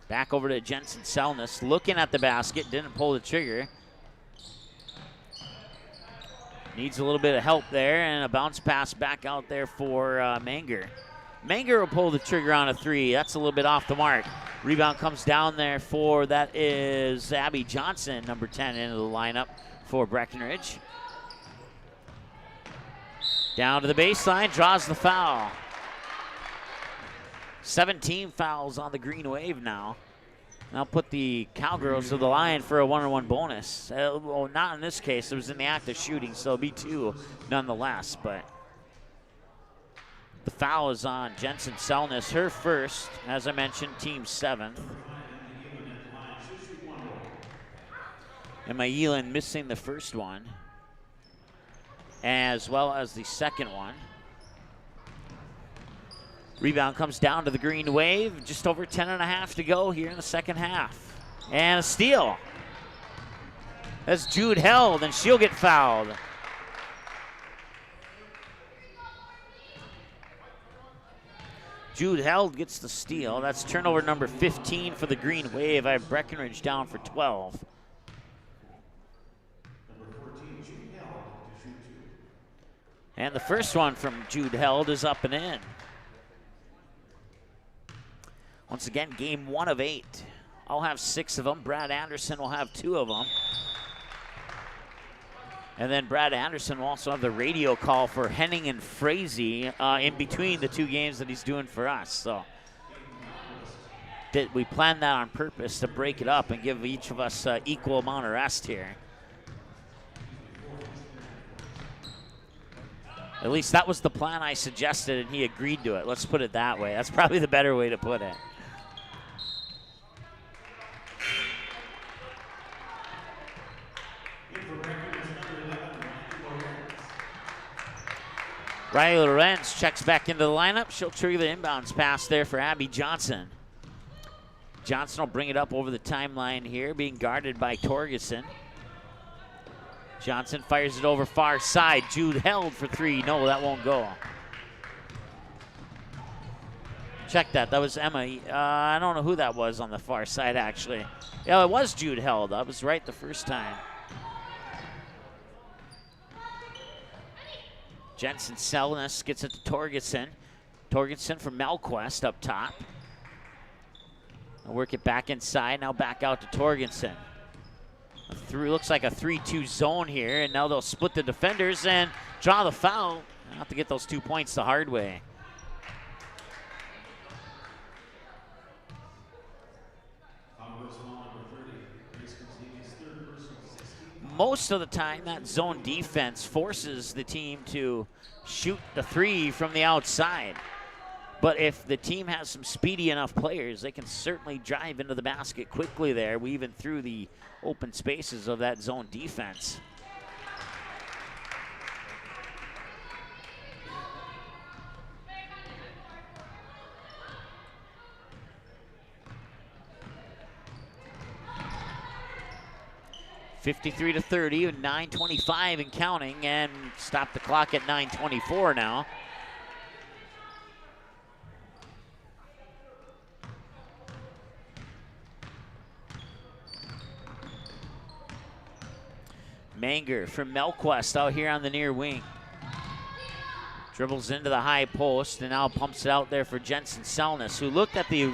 Back over to Jensen Selness, looking at the basket, didn't pull the trigger. Needs a little bit of help there, and a bounce pass back out there for Manger. Manger will pull the trigger on a three. That's a little bit off the mark. Rebound comes down there for, that is Abby Johnson, number 10, into the lineup for Breckenridge. Down to the baseline, draws the foul. 17 fouls on the Green Wave now. Now put the Cowgirls to the line for a 1-on-1 bonus. Well, not in this case. It was in the act of shooting, so it'll be 2 nonetheless. But the foul is on Jensen Selness, her first. As I mentioned, team 7th. Emma Eland missing the first one, as well as the second one. Rebound comes down to the Green Wave. Just over 10.5 to go here in the second half. And a steal. That's Jude Held, and she'll get fouled. Jude Held gets the steal. That's turnover number 15 for the Green Wave. I have Breckenridge down for 12. And the first one from Jude Held is up and in. Once again, game 1 of 8. I'll have 6 of them. Brad Anderson will have 2 of them. And then Brad Anderson will also have the radio call for Henning and Frazee in between the 2 games that he's doing for us. So we planned that on purpose to break it up and give each of us equal amount of rest here. At least that was the plan I suggested, and he agreed to it. Let's put it that way. That's probably the better way to put it. Riley Lorenz checks back into the lineup. She'll trigger the inbounds pass there for Abby Johnson. Johnson will bring it up over the timeline here, being guarded by Torgerson. Johnson fires it over far side. Jude Held for 3. No, that won't go. Check that. That was Emma. I don't know who that was on the far side, actually. Yeah, it was Jude Held. I was right the first time. Jensen Selness gets it to Torgerson. Torgerson from Melquest up top. I'll work it back inside. Now back out to Torgerson. Looks like a 3-2 zone here, and now they'll split the defenders and draw the foul. I'll have to get those 2 points the hard way. Most of the time, that zone defense forces the team to shoot the 3 from the outside. But if the team has some speedy enough players, they can certainly drive into the basket quickly there, weaving through the open spaces of that zone defense. (53-30) with 9:25 and counting, and stop the clock at 9:24 now. Manger from Melquest out here on the near wing. Dribbles into the high post and now pumps it out there for Jensen Selness, who looked at the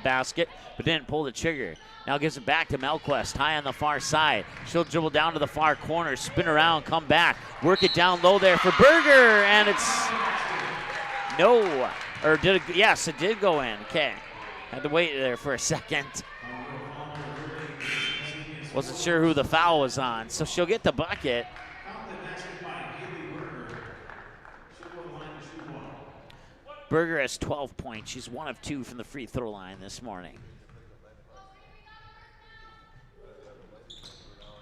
basket but didn't pull the trigger. Now gives it back to Melquist, high on the far side. She'll dribble down to the far corner, spin around, come back, work it down low there for Berger, and it's no, or did it? Yes, it did go in. Okay, had to wait there for a second. Wasn't sure who the foul was on, so she'll get the bucket. Berger has 12 points. She's 1 of 2 from the free throw line this morning.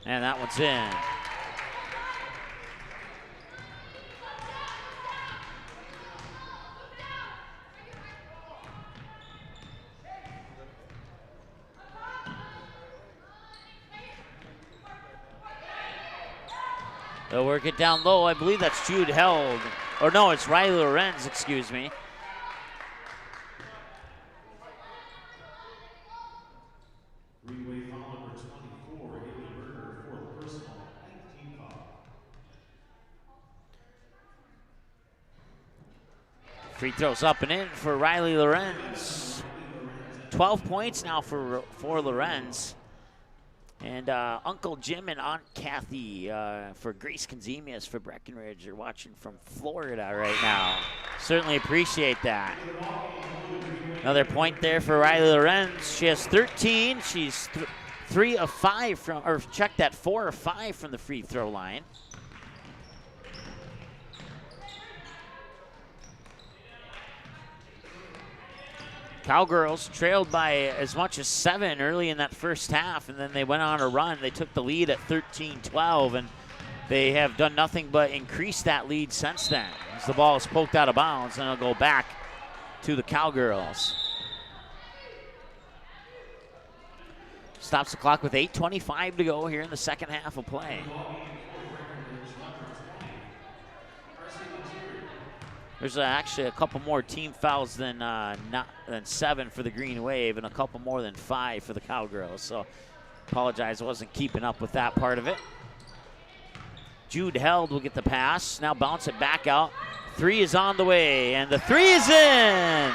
And that one's in. They'll work it down low. I believe that's Jude Held. Or no, it's Riley Lorenz, excuse me. Free throws up and in for Riley Lorenz. 12 points now for Lorenz. And Uncle Jim and Aunt Kathy for Grace Conzemius for Breckenridge are watching from Florida right now. Certainly appreciate that. Another point there for Riley Lorenz. She has 13. She's 3 of 5 from, or check that, 4 of 5 from the free throw line. Cowgirls trailed by as much as 7 early in that first half, and then they went on a run. They took the lead at 13-12, and they have done nothing but increase that lead since then. As the ball is poked out of bounds, and it'll go back to the Cowgirls. Stops the clock with 8:25 to go here in the second half of play. There's actually a couple more team fouls than 7 for the Green Wave and a couple more than 5 for the Cowgirls. So apologize, I wasn't keeping up with that part of it. Jude Held will get the pass. Now bounce it back out. 3 is on the way, and the 3 is in.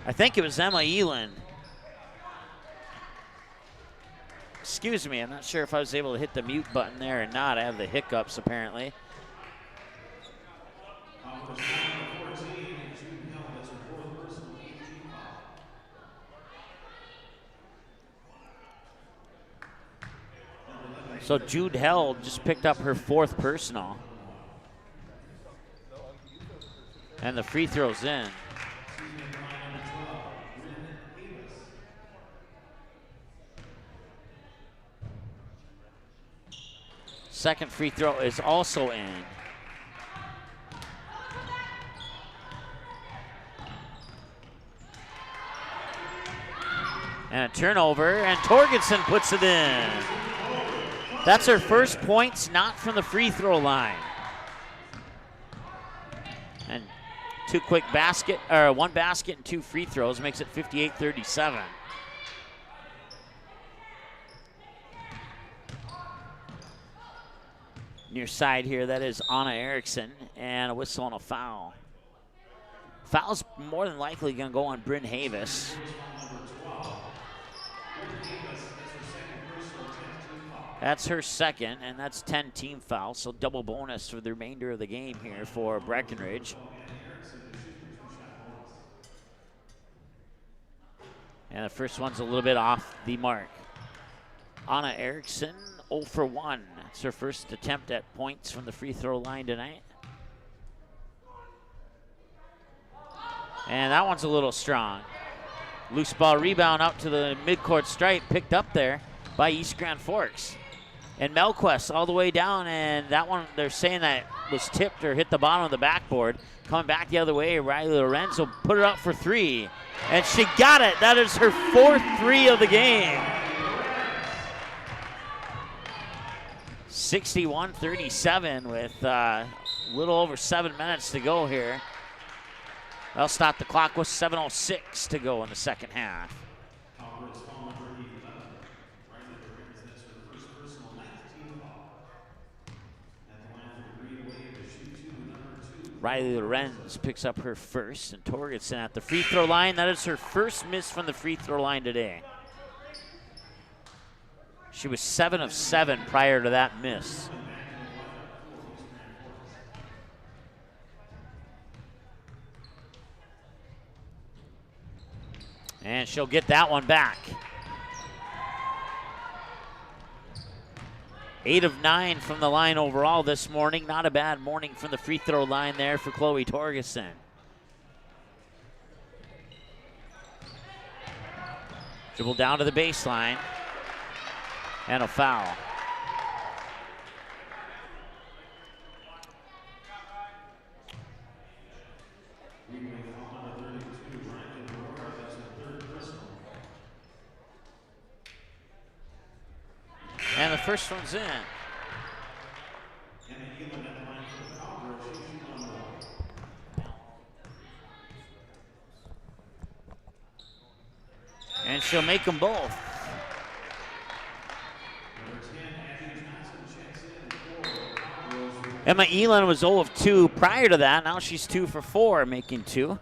I think it was Emma Eland. Excuse me, I'm not sure if I was able to hit the mute button there or not. I have the hiccups apparently. So Jude Held just picked up her 4th personal. And the free throw's in. Second free throw is also in. And a turnover, and Torgerson puts it in. That's her first points, not from the free throw line. And one basket and 2 free throws makes it 58-37. Near side here, that is Anna Erickson, and a whistle and a foul. Foul's more than likely going to go on Bryn Havis. That's her second, and that's 10 team fouls, so double bonus for the remainder of the game here for Breckenridge. And the first one's a little bit off the mark. Anna Erickson, 0 for 1. It's her first attempt at points from the free throw line tonight. And that one's a little strong. Loose ball rebound out to the midcourt stripe, picked up there by East Grand Forks. And Melquist all the way down, and that one, they're saying that was tipped or hit the bottom of the backboard. Coming back the other way, Riley Lorenz will put it up for 3. And she got it. That is her 4th 3 of the game. 61-37 with a little over 7 minutes to go here. They'll stop the clock with 7:06 to go in the second half. Riley Lorenz picks up her first, and Torgerson at the free throw line. That is her first miss from the free throw line today. She was 7 of 7 prior to that miss. And she'll get that one back. 8 of 9 from the line overall this morning. Not a bad morning from the free throw line there for Chloe Torgerson. Dribble down to the baseline. And a foul. And the first one's in. And she'll make them both. Emma Elon was 0 of 2 prior to that. Now she's 2 for 4, making 2.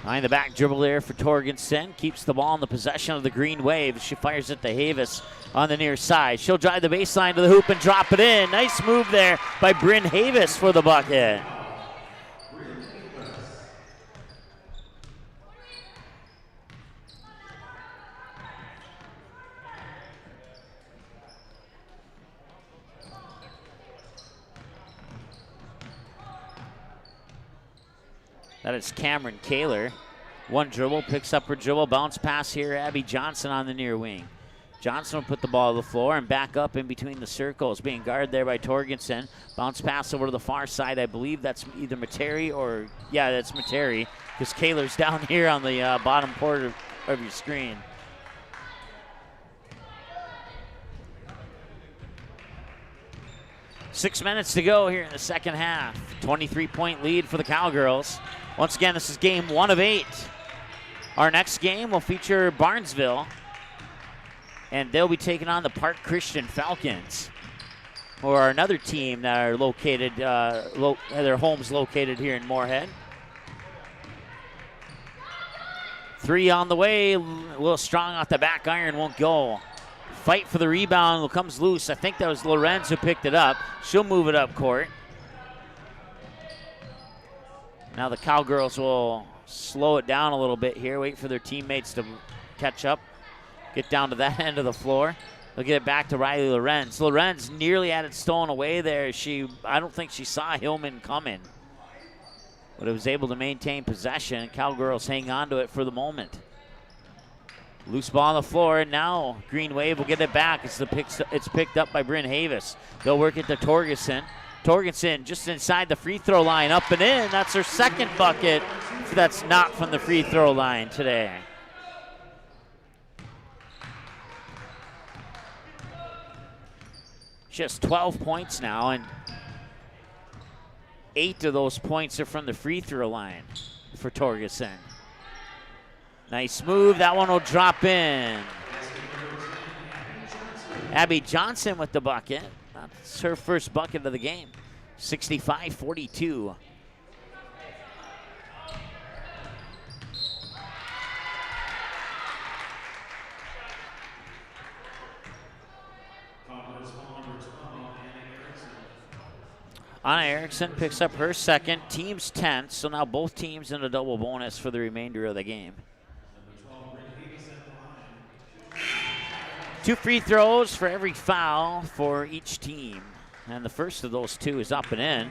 Behind the back dribble there for Torgerson. Keeps the ball in the possession of the Green Wave. She fires it to Havis on the near side. She'll drive the baseline to the hoop and drop it in. Nice move there by Bryn Havis for the bucket. That is Cameron Kaler. One dribble, picks up her dribble, bounce pass here. Abby Johnson on the near wing. Johnson will put the ball to the floor and back up in between the circles, being guarded there by Torgerson. Bounce pass over to the far side. I believe that's either Materi or, yeah, that's Materi, because Kaler's down here on the bottom quarter of your screen. Six minutes to go here in the second half. 23-point lead for the Cowgirls. Once again, this is game 1 of 8. Our next game will feature Barnesville, and they'll be taking on the Park Christian Falcons, who are another team that are located, their home's located here in Moorhead. 3 on the way, a little strong off the back iron, won't go. Fight for the rebound, comes loose. I think that was Lorenz who picked it up. She'll move it up court. Now the Cowgirls will slow it down a little bit here, wait for their teammates to catch up, get down to that end of the floor. They'll get it back to Riley Lorenz. Lorenz nearly had it stolen away there. I don't think she saw Hillman coming, but it was able to maintain possession. Cowgirls hang on to it for the moment. Loose ball on the floor, and now Green Wave will get it back. It's picked up by Bryn Havis. They'll work it to Torgerson. Torgerson just inside the free throw line, up and in. That's her second bucket that's not from the free throw line today. She has 12 points now, and 8 of those points are from the free throw line for Torgerson. Nice move. That one will drop in. Abby Johnson with the bucket. That's her first bucket of the game. 65-42. Anna Erickson picks up her second. Team's 10th, so now both teams in a double bonus for the remainder of the game. 2 free throws for every foul for each team. And the first of those 2 is up and in.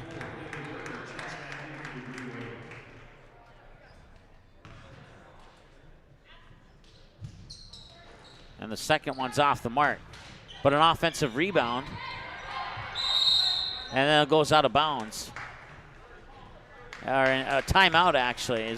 And the second one's off the mark. But an offensive rebound. And then it goes out of bounds. Or a timeout, actually.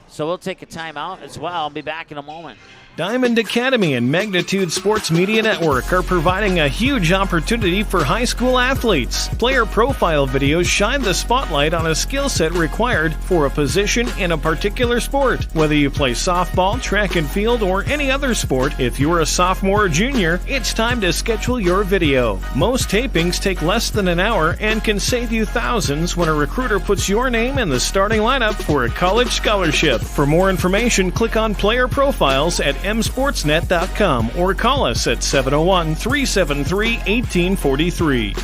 So we'll take a timeout as well. I'll be back in a moment. Diamond Academy and Magnitude Sports Media Network are providing a huge opportunity for high school athletes. Player profile videos shine the spotlight on a skill set required for a position in a particular sport. Whether you play softball, track and field, or any other sport, if you're a sophomore or junior, it's time to schedule your video. Most tapings take less than an hour and can save you thousands when a recruiter puts your name in the starting lineup for a college scholarship. For more information, click on Player Profiles at msportsnet.com or call us at 701-373-1843.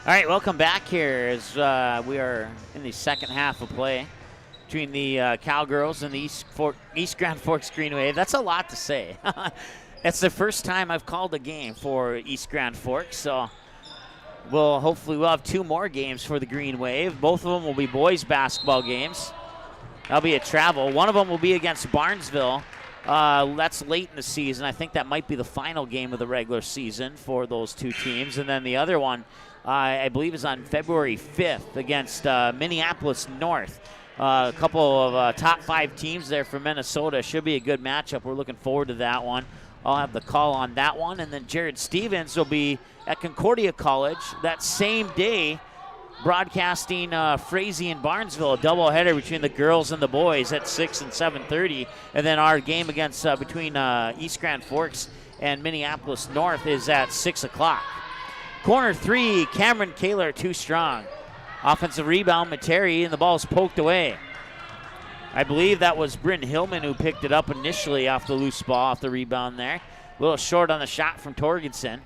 All right, welcome back here as we are in the second half of play between the Cowgirls and the East Grand Forks Green Wave. That's a lot to say. It's the first time I've called a game for East Grand Forks, so hopefully we'll have 2 more games for the Green Wave. Both of them will be boys basketball games. That'll be a travel. One of them will be against Barnesville. That's late in the season. I think that might be the final game of the regular season for those 2 teams. And then the other one, I believe, is on February 5th against Minneapolis North. A couple of top 5 teams there for Minnesota. Should be a good matchup. We're looking forward to that one. I'll have the call on that one. And then Jared Stevens will be at Concordia College that same day, broadcasting Frazee and Barnesville, a doubleheader between the girls and the boys at 6 and 7:30. And then our game against between East Grand Forks and Minneapolis North is at 6 o'clock. Corner 3, Cameron Kaler too strong. Offensive rebound, Materi, and the ball's poked away. I believe that was Bryn Hillman who picked it up initially off the loose ball, off the rebound there. A little short on the shot from Torgensen.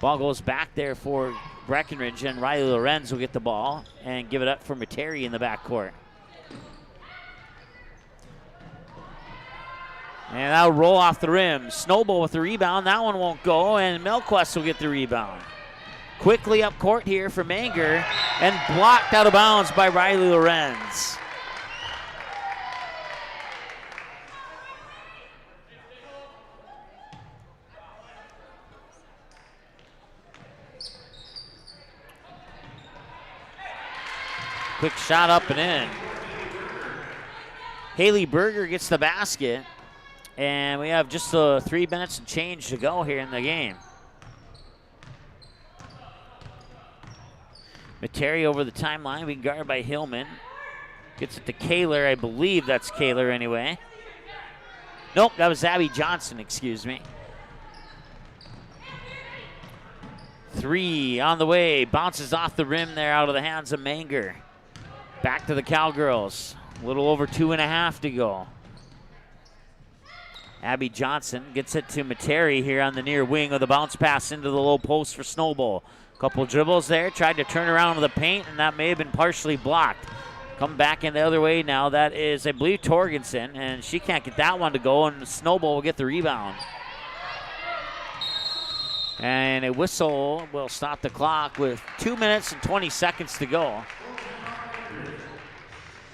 Ball goes back there for Breckenridge, and Riley Lorenz will get the ball and give it up for Materi in the backcourt. And that'll roll off the rim. Snowball with the rebound. That one won't go, and Melquist will get the rebound. Quickly up court here for Manger, and blocked out of bounds by Riley Lorenz. Quick shot up and in. Haley Berger gets the basket, and we have just 3 minutes and change to go here in the game. Materi over the timeline, being guarded by Hillman. Gets it to Kaler, I believe that's Kaler anyway. Nope, that was Abby Johnson, excuse me. 3 on the way, bounces off the rim there out of the hands of Manger. Back to the Cowgirls, a little over 2.5 to go. Abby Johnson gets it to Materi here on the near wing with a bounce pass into the low post for Snowball. Couple dribbles there, tried to turn around with the paint, and that may have been partially blocked. Come back in the other way now. That is, I believe, Torgensen, and she can't get that one to go, and Snowball will get the rebound. And a whistle will stop the clock with 2 minutes and 20 seconds to go.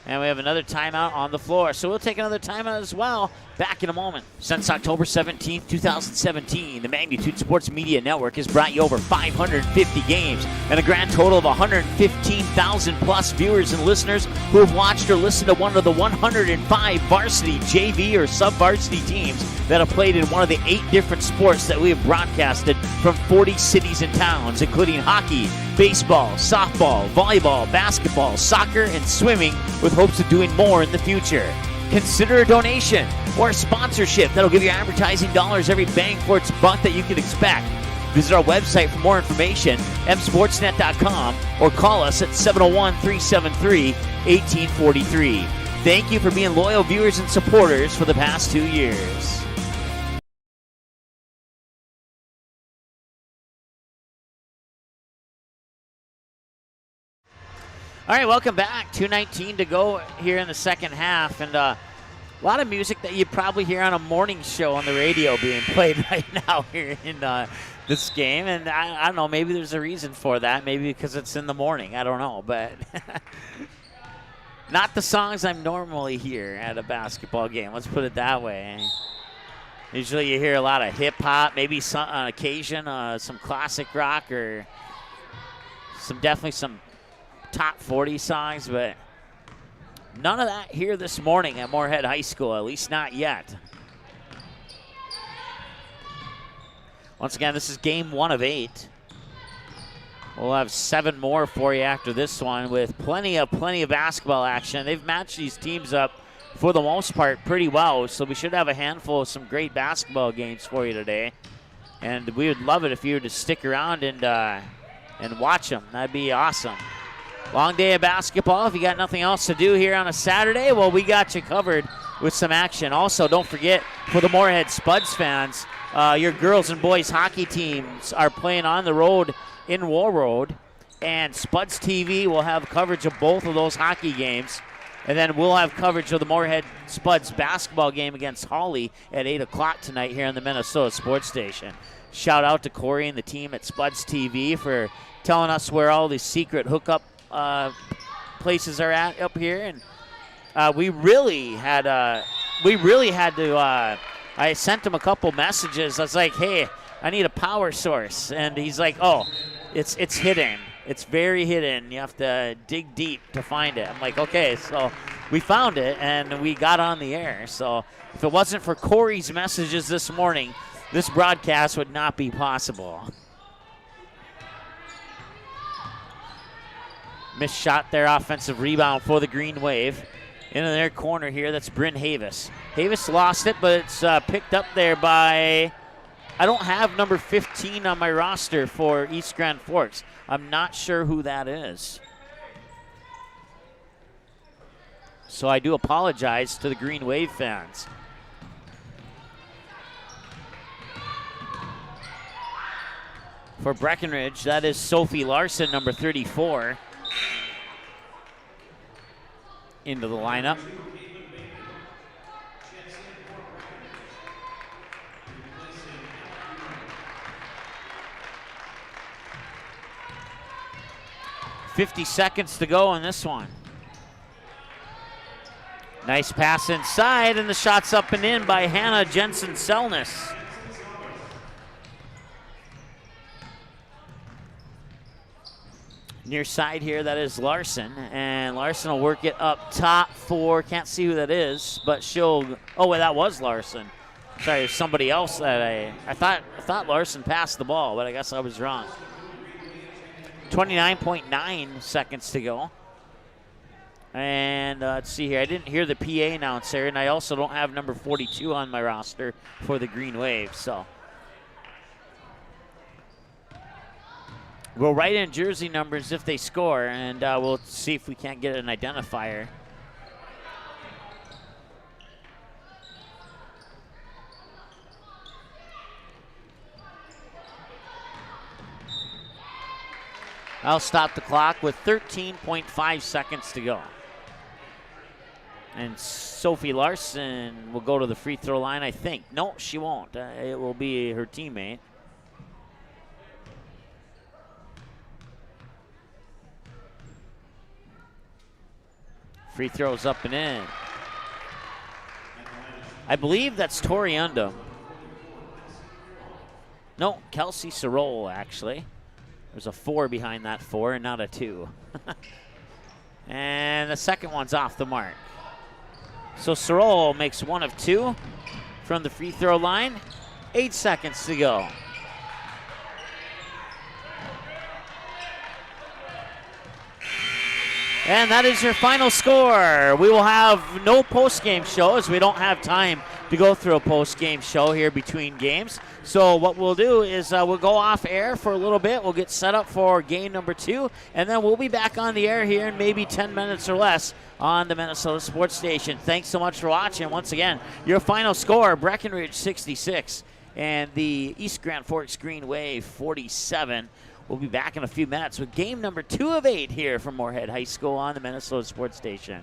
And we have another timeout on the floor. So we'll take another timeout as well. Back in a moment. Since October 17th, 2017, the Magnitude Sports Media Network has brought you over 550 games and a grand total of 115,000 plus viewers and listeners who have watched or listened to one of the 105 varsity, JV, or sub-varsity teams that have played in one of the 8 different sports that we have broadcasted from 40 cities and towns, including hockey, baseball, softball, volleyball, basketball, soccer, and swimming, with hopes of doing more in the future. Consider a donation or a sponsorship that'll give your advertising dollars every bang for its buck that you can expect. Visit our website for more information, msportsnet.com, or call us at 701-373-1843. Thank you for being loyal viewers and supporters for the past 2 years. All right, welcome back. 2:19 to go here in the second half, and a lot of music that you probably hear on a morning show on the radio being played right now here in this game, and I don't know, maybe there's a reason for that, maybe because it's in the morning, I don't know, but not the songs I'm normally hear at a basketball game, let's put it that way. Usually you hear a lot of hip-hop, maybe some, on occasion some classic rock, or definitely some top 40 songs, but None of that here this morning at Moorhead High School, at least not yet. Once again, this is game 1 of 8. We'll have 7 more for you after this one with plenty of basketball action. They've matched these teams up for the most part pretty well, so we should have a handful of some great basketball games for you today. And we would love it if you were to stick around and watch them. That'd be awesome. Long day of basketball. If you got nothing else to do here on a Saturday, well, we got you covered with some action. Also, don't forget, for the Moorhead Spuds fans, your girls and boys hockey teams are playing on the road in War Road, and Spuds TV will have coverage of both of those hockey games. And then we'll have coverage of the Moorhead Spuds basketball game against Hawley at 8 o'clock tonight here on the Minnesota Sports Station. Shout out to Corey and the team at Spuds TV for telling us where all these secret hookup places are at up here. And we really had to, I sent him a couple messages. I was like, hey, I need a power source. And he's like, oh, it's hidden. It's very hidden. You have to dig deep to find it. I'm like, okay, so we found it and we got on the air. So if it wasn't for Corey's messages this morning, this broadcast would not be possible. Missed shot there, offensive rebound for the Green Wave. Into their corner here, that's Bryn Havis. Havis lost it, but it's picked up there by, I don't have number 15 on my roster for East Grand Forks. I'm not sure who that is. So I do apologize to the Green Wave fans. For Breckenridge, that is Sophie Larson, number 34. Into the lineup. .50 seconds to go in this one. Nice pass inside, and the shot's up and in by Hannah Jensen-Selness. Near side here, that is Larson, and Larson will work it up top for, can't see who that is, but she'll, oh wait, that was Larson. Sorry, there's somebody else that I thought Larson passed the ball, but I guess I was wrong. 29.9 seconds to go. And let's see here. I didn't hear the PA announcer, and I also don't have number 42 on my roster for the Green Wave. So we'll write in jersey numbers if they score, and we'll see if we can't get an identifier. I'll stop the clock with 13.5 seconds to go. And Sophie Larson will go to the free throw line, I think. No, she won't. It will be her teammate. Free throws up and in. I believe that's Tori Undum. No, Kelsey Sorol, actually. There's a 4 behind that 4 and not a 2. And the second one's off the mark. So Sorol makes 1 of 2 from the free throw line. 8 seconds to go. And that is your final score. We will have no post-game show as we don't have time to go through a post-game show here between games. So what we'll do is we'll go off air for a little bit. We'll get set up for game number 2, and then we'll be back on the air here in maybe 10 minutes or less on the Minnesota Sports Station. Thanks so much for watching. Once again, your final score, Breckenridge 66 and the East Grand Forks Green Wave 47. We'll be back in a few minutes with game number 2 of 8 here from Moorhead High School on the Minnesota Sports Station.